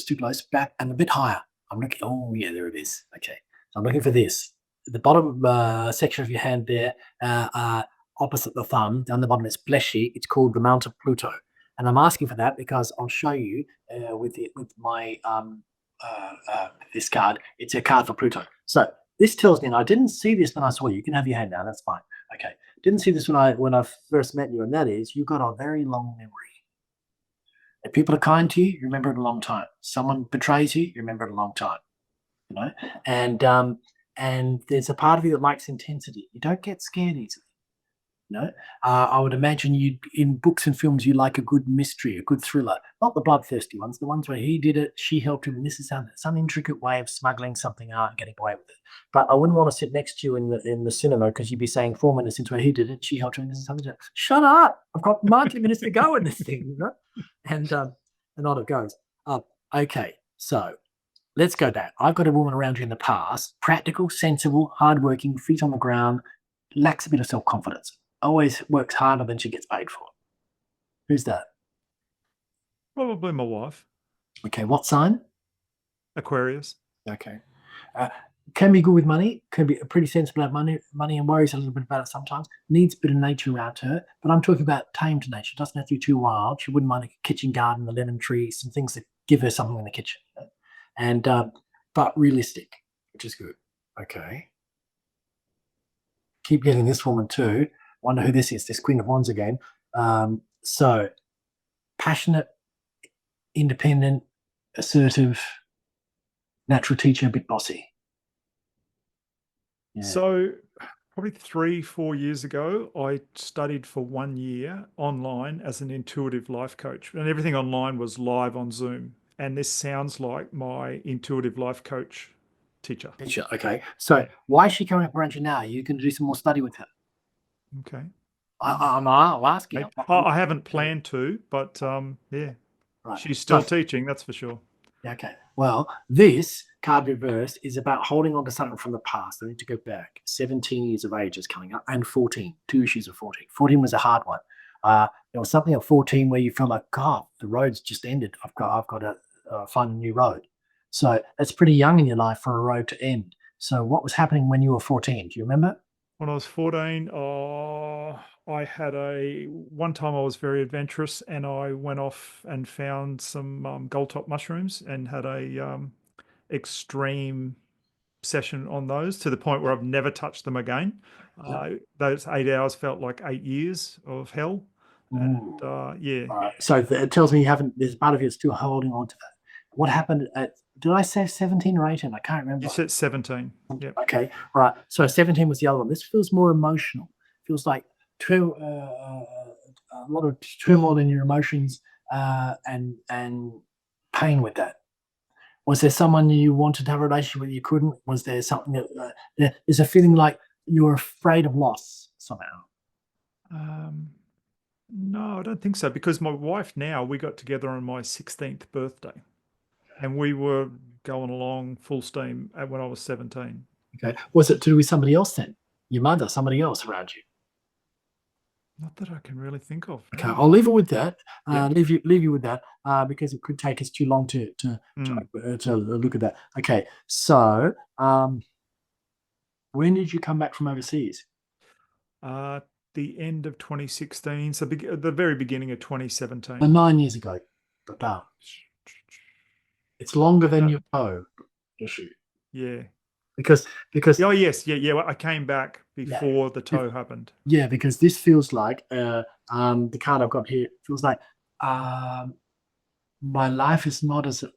back and a bit higher. I'm looking, oh yeah, there it is. Okay, so I'm looking for this. The bottom section of your hand there, opposite the thumb, down the bottom, it's fleshy. It's called the Mount of Pluto. And I'm asking for that because I'll show you with my this card. It's a card for Pluto. So this tells me, and I didn't see this when I saw you. You can have your hand down. That's fine. Okay. Didn't see this when I first met you, and that is, you've got a very long memory. If people are kind to you, you remember it a long time. Someone betrays you, you remember it a long time. And there's a part of you that likes intensity. You don't get scared easily. I would imagine you, in books and films, you like a good mystery, a good thriller, not the bloodthirsty ones, the ones where he did it, she helped him, and this is some intricate way of smuggling something out and getting away with it. But I wouldn't want to sit next to you in the cinema, because you'd be saying 4 minutes into where he did it, she helped him, and this is something. Shut up! I've got 90 minutes to go in this thing, and on it goes. Okay, so let's go back. I've got a woman around you in the past, practical, sensible, hardworking, feet on the ground, lacks a bit of self-confidence. Always works harder than she gets paid for. Who's that? Probably my wife. Okay, what sign? Aquarius. Okay. Can be good with money, can be pretty sensible about money and worries a little bit about it sometimes. Needs a bit of nature around her, but I'm talking about tamed nature. Doesn't have to be too wild. She wouldn't mind a kitchen garden, a lemon tree, some things that give her something in the kitchen. And but realistic, which is good. Okay. keep getting this woman too. Wonder who this is. This Queen of Wands again. So passionate, independent, assertive, natural teacher, a bit bossy. Yeah. So probably 3-4 years ago, I studied for 1 year online as an intuitive life coach, and everything online was live on Zoom. And this sounds like my intuitive life coach teacher. Okay. So why is she coming up around you now? You can do some more study with her. Okay. I'll ask you. I haven't planned to, but yeah, Right. she's still teaching, that's for sure. Okay. Well, this card reverse is about holding on to something from the past. I need to go back. 17 years of age is coming up, and 14. 2 issues of 14. 14 was a hard one. There was something at 14 where you feel like, God, the road's just ended. I've got to find a new road. So that's pretty young in your life for a road to end. So what was happening when you were 14? Do you remember? When I was 14, I had one time I was very adventurous, and I went off and found some gold top mushrooms and had a extreme session on those, to the point where I've never touched them again. Those 8 hours felt like 8 years of hell. And yeah. So it tells me there's part of you still holding on to that. What happened at, did I say 17 or 18? I can't remember. You said 17. Yep. Okay. All right. So 17 was the other one. This feels more emotional. Feels like a lot of turmoil in your emotions and pain with that. Was there someone you wanted to have a relationship with, you couldn't? Was there something that there's a feeling like you're afraid of loss somehow? No, I don't think so, because my wife now, we got together on my 16th birthday, and we were going along full steam when I was 17. Okay. Was it to do with somebody else then? Your mother, somebody else around you? Not that I can really think of. Okay, I'll leave it with that. Leave you with that because it could take us too long to look at that. Okay, so when did you come back from overseas? The end of 2016, so the very beginning of 2017. 9 years ago. About. It's longer than your toe issue. Yeah. Because oh yes, yeah. I came back before the toe happened. Yeah, because this feels like the card I've got here feels like my life is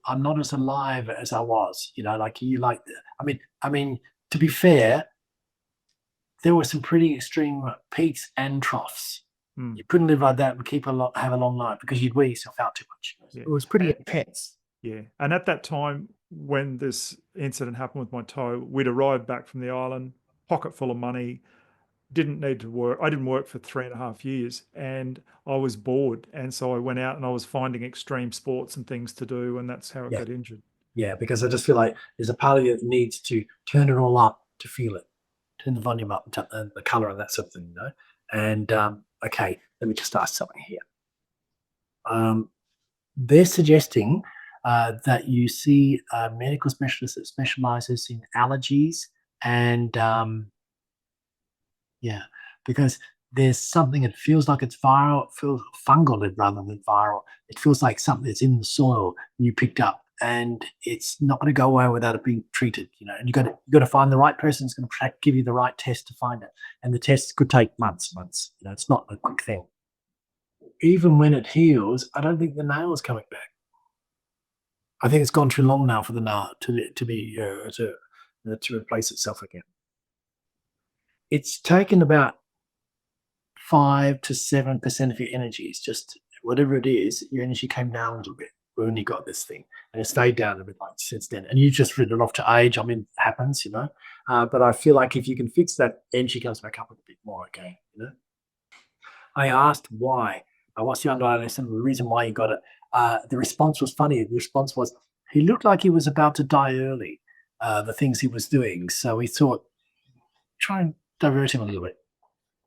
I'm not as alive as I was. You know, like you like. I mean, to be fair, there were some pretty extreme peaks and troughs. You couldn't live like that and have a long life because you'd wear yourself out too much. Yeah. It was pretty intense. Yeah, and at that time, when this incident happened with my toe, we'd arrived back from the island, pocket full of money, didn't need to work. I didn't work for 3.5 years, and I was bored. And so I went out and I was finding extreme sports and things to do, and that's how I got injured. Yeah, because I just feel like there's a part of you that needs to turn it all up to feel it. Turn the volume up and the color and that sort of thing, you know? And, okay, let me just ask something here. They're suggesting that you see a medical specialist that specializes in allergies and because there's something that feels like it's viral, feels fungal rather than viral. It feels like something that's in the soil you picked up, and it's not going to go away without it being treated. You know, and you got to find the right person who's going to give you the right test to find it, and the test could take months. You know, it's not a quick thing. Even when it heals, I don't think the nail is coming back. I think it's gone too long now for the nail to replace itself again. It's taken about 5 to 7% of your energy. It's just whatever it is, your energy came down a little bit when you got this thing, and it stayed down a bit like since then. And you just written it off to age. I mean, it happens, you know. But I feel like if you can fix that, energy comes back up a bit more again. You know. I asked why. What's the underlying lesson? The reason why you got it. The response was funny. The response was he looked like he was about to die early. The things he was doing, so we thought try and divert him a little bit.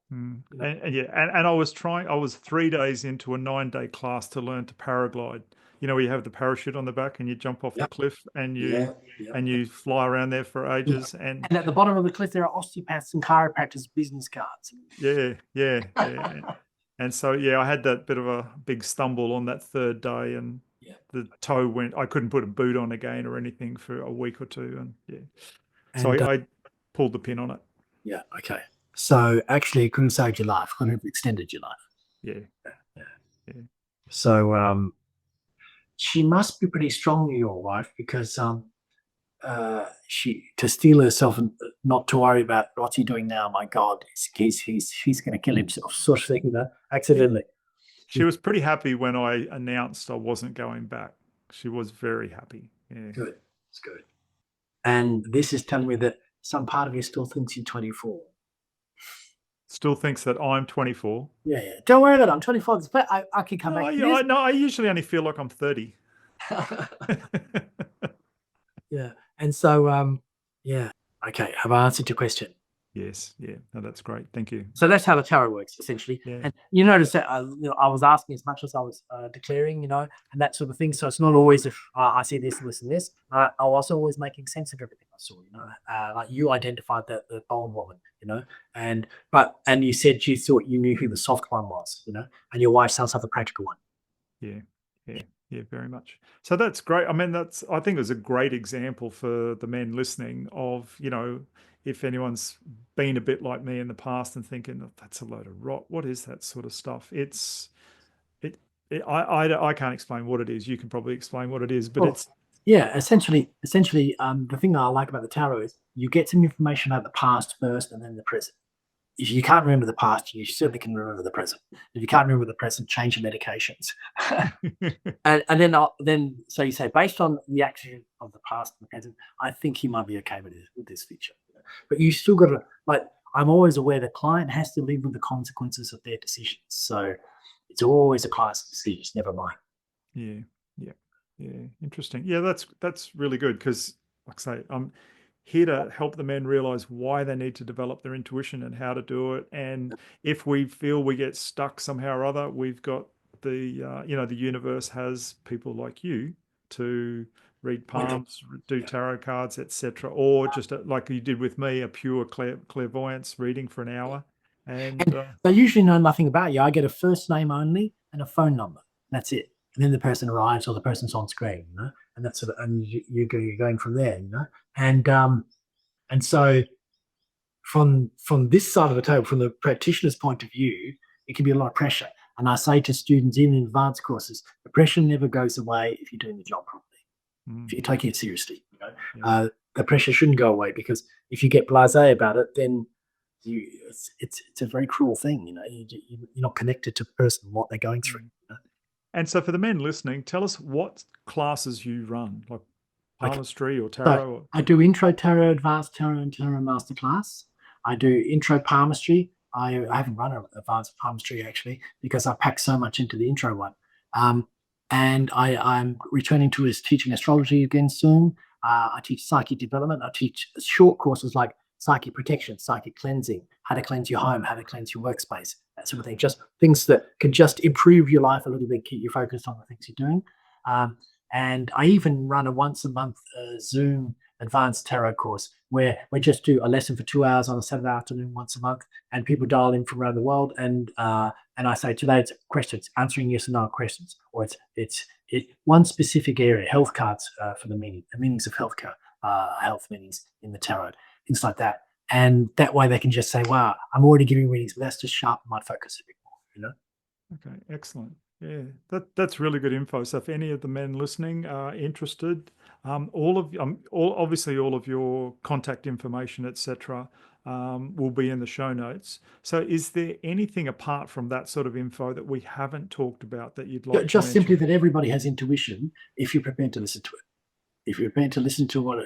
And I was 3 days into a 9-day class to learn to paraglide. You know, where you have the parachute on the back and you jump off the cliff and you fly around there for ages. And at the bottom of the cliff, there are osteopaths and chiropractors' business cards. Yeah. And so, I had that bit of a big stumble on that 3rd day, and the toe I couldn't put a boot on again or anything for a week or two. And so I pulled the pin on it. Yeah. Okay. So actually, it could have saved your life, could have extended your life. Yeah. Yeah. Yeah. So she must be pretty strong, your wife, because she to steel herself and not to worry about what's he doing now. My God, he's going to kill himself, sort of thing, accidentally. She was pretty happy when I announced I wasn't going back. She was very happy. Yeah. Good, it's good. And this is telling me that some part of you still thinks you're 24. Still thinks that I'm 24. Yeah. Don't worry about it. I'm 24. I can come No, back to this. I usually only feel like I'm 30. Yeah. And so, yeah. Okay. Have I answered your question? Yes. Yeah. No, that's great. Thank you. So that's how the tarot works, essentially. Yeah. And you notice that I was asking as much as I was declaring, and that sort of thing. So it's not always I see this, this, and this. I was always making sense of everything I saw. Like you identified the bold woman, and you said you thought you knew who the soft one was, and your wife sounds like the practical one. Yeah. Yeah. Yeah, very much. So that's great. I mean, I think it was a great example for the men listening of, if anyone's been a bit like me in the past and thinking, oh, that's a load of rot. What is that sort of stuff? I can't explain what it is. You can probably explain what it is, but it's essentially, the thing that I like about the tarot is you get some information about the past first and then the present. If you can't remember the past, you certainly can remember the present. If you can't remember the present, change your medications. and then so you say, based on the action of the past and the present, I think he might be okay with this feature. But you still got to, I'm always aware the client has to live with the consequences of their decisions. So it's always a client's decision, never mine. Yeah. Interesting. Yeah, that's really good because, like I say, I'm here to help the men realize why they need to develop their intuition and how to do it. And if we feel we get stuck somehow or other, we've got the universe has people like you to read palms, do tarot cards, etc., or just like you did with me, a pure clairvoyance reading for an hour. And they usually know nothing about you. I get a first name only and a phone number. That's it. And then the person arrives or the person's on screen, and that's sort of, and you're going from there, and so from this side of the table, from the practitioner's point of view, it can be a lot of pressure. And I say to students in advanced courses, the pressure never goes away if you're doing the job properly. If you're taking it seriously, the pressure shouldn't go away, because if you get blasé about it, then it's a very cruel thing. You're not connected to the person, what they're going through. And so for the men listening, tell us what classes you run, like palmistry or tarot. I do intro tarot, advanced tarot, and tarot masterclass. I do intro palmistry. I haven't run an advanced palmistry actually, because I pack so much into the intro one. And I'm returning to teaching astrology again soon. I teach psychic development. I teach short courses like psychic protection, psychic cleansing, how to cleanse your home, how to cleanse your workspace, that sort of thing. Just things that can just improve your life a little bit, keep you focused on the things you're doing. And I even run a once a month Zoom advanced tarot course where we just do a lesson for 2 hours on a Saturday afternoon once a month, and people dial in from around the world. And I say, today it's questions, answering yes and no questions, or it's one specific area, health cards for the meanings of healthcare, health meanings in the tarot, things like that. And that way they can just say, wow, I'm already giving readings, but that's just sharpen my focus a bit more, Okay, excellent. Yeah, that's really good info. So if any of the men listening are interested, obviously all of your contact information, etc., will be in the show notes. So is there anything apart from that sort of info that we haven't talked about that you'd like to just mention? simply that everybody has intuition if you're prepared to listen to it. If you're prepared to listen to what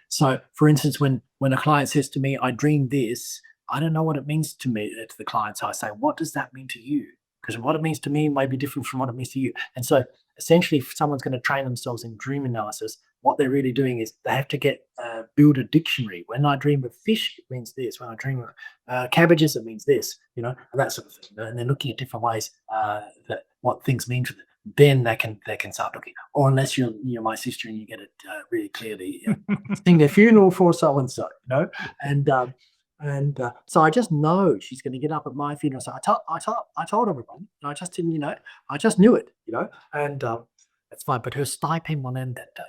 so for instance, when a client says to me, I dreamed this, I don't know what it means to me, to the client. So I say, what does that mean to you? Because what it means to me may be different from what it means to you. And so essentially, if someone's going to train themselves in dream analysis, what they're really doing is they have to build a dictionary. When I dream of fish, it means this. When I dream of cabbages, it means this, and that sort of thing. And they're looking at different ways that what things mean to them. Then they can start looking. Or unless you're my sister and you get it really clearly, sing a funeral for so and so, and so I just know she's going to get up at my funeral. So I told everyone. I just didn't, I just knew it, and that's fine. But her stipend will end that day.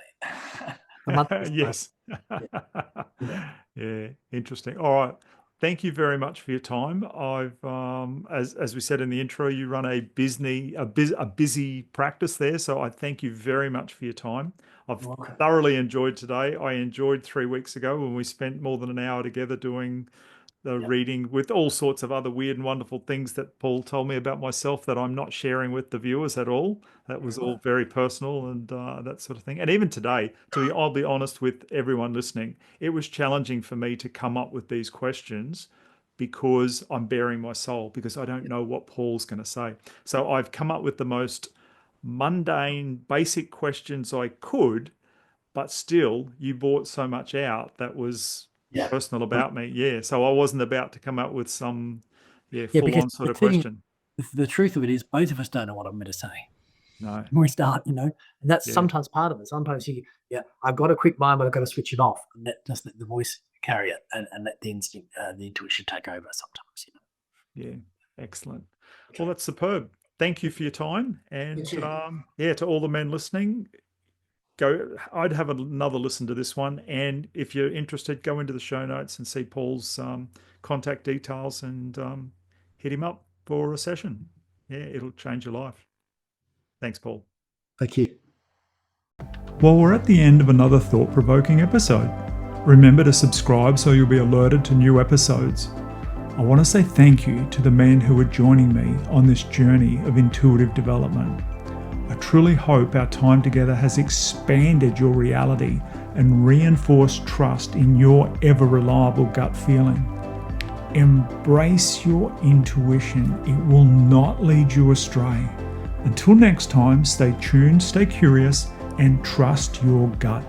Yes. Yeah, interesting. All right. thank you very much for your time. I've, as we said in the intro, you run a busy practice there. So I thank you very much for your time. I've You're welcome. thoroughly enjoyed today. I enjoyed 3 weeks ago when we spent more than an hour together doing the Yep. reading with all sorts of other weird and wonderful things that Paul told me about myself that I'm not sharing with the viewers at all. That was all very personal and that sort of thing. And even today, I'll be honest with everyone listening, it was challenging for me to come up with these questions because I'm bearing my soul, because I don't know what Paul's going to say. So I've come up with the most mundane, basic questions I could, but still you brought so much out that was Yeah. personal about me. Yeah. So I wasn't about to come up with some, Yeah, full because on sort the of thing, question. the truth of it is, both of us don't know what I'm going to say No. when we start, and that's Yeah. sometimes part of it. Sometimes I've got a quick mind, but I've got to switch it off and let the voice carry it, and let the instinct, the intuition take over sometimes. Yeah. Excellent. Okay. Well, that's superb. Thank you for your time. And too. to all the men listening, I'd have another listen to this one. And if you're interested, go into the show notes and see Paul's contact details and hit him up for a session. Yeah, it'll change your life. Thanks, Paul. Thank you. Well, we're at the end of another thought-provoking episode. Remember to subscribe so you'll be alerted to new episodes. I want to say thank you to the men who are joining me on this journey of intuitive development. I truly hope our time together has expanded your reality and reinforced trust in your ever-reliable gut feeling. Embrace your intuition. It will not lead you astray. Until next time, stay tuned, stay curious, and trust your gut.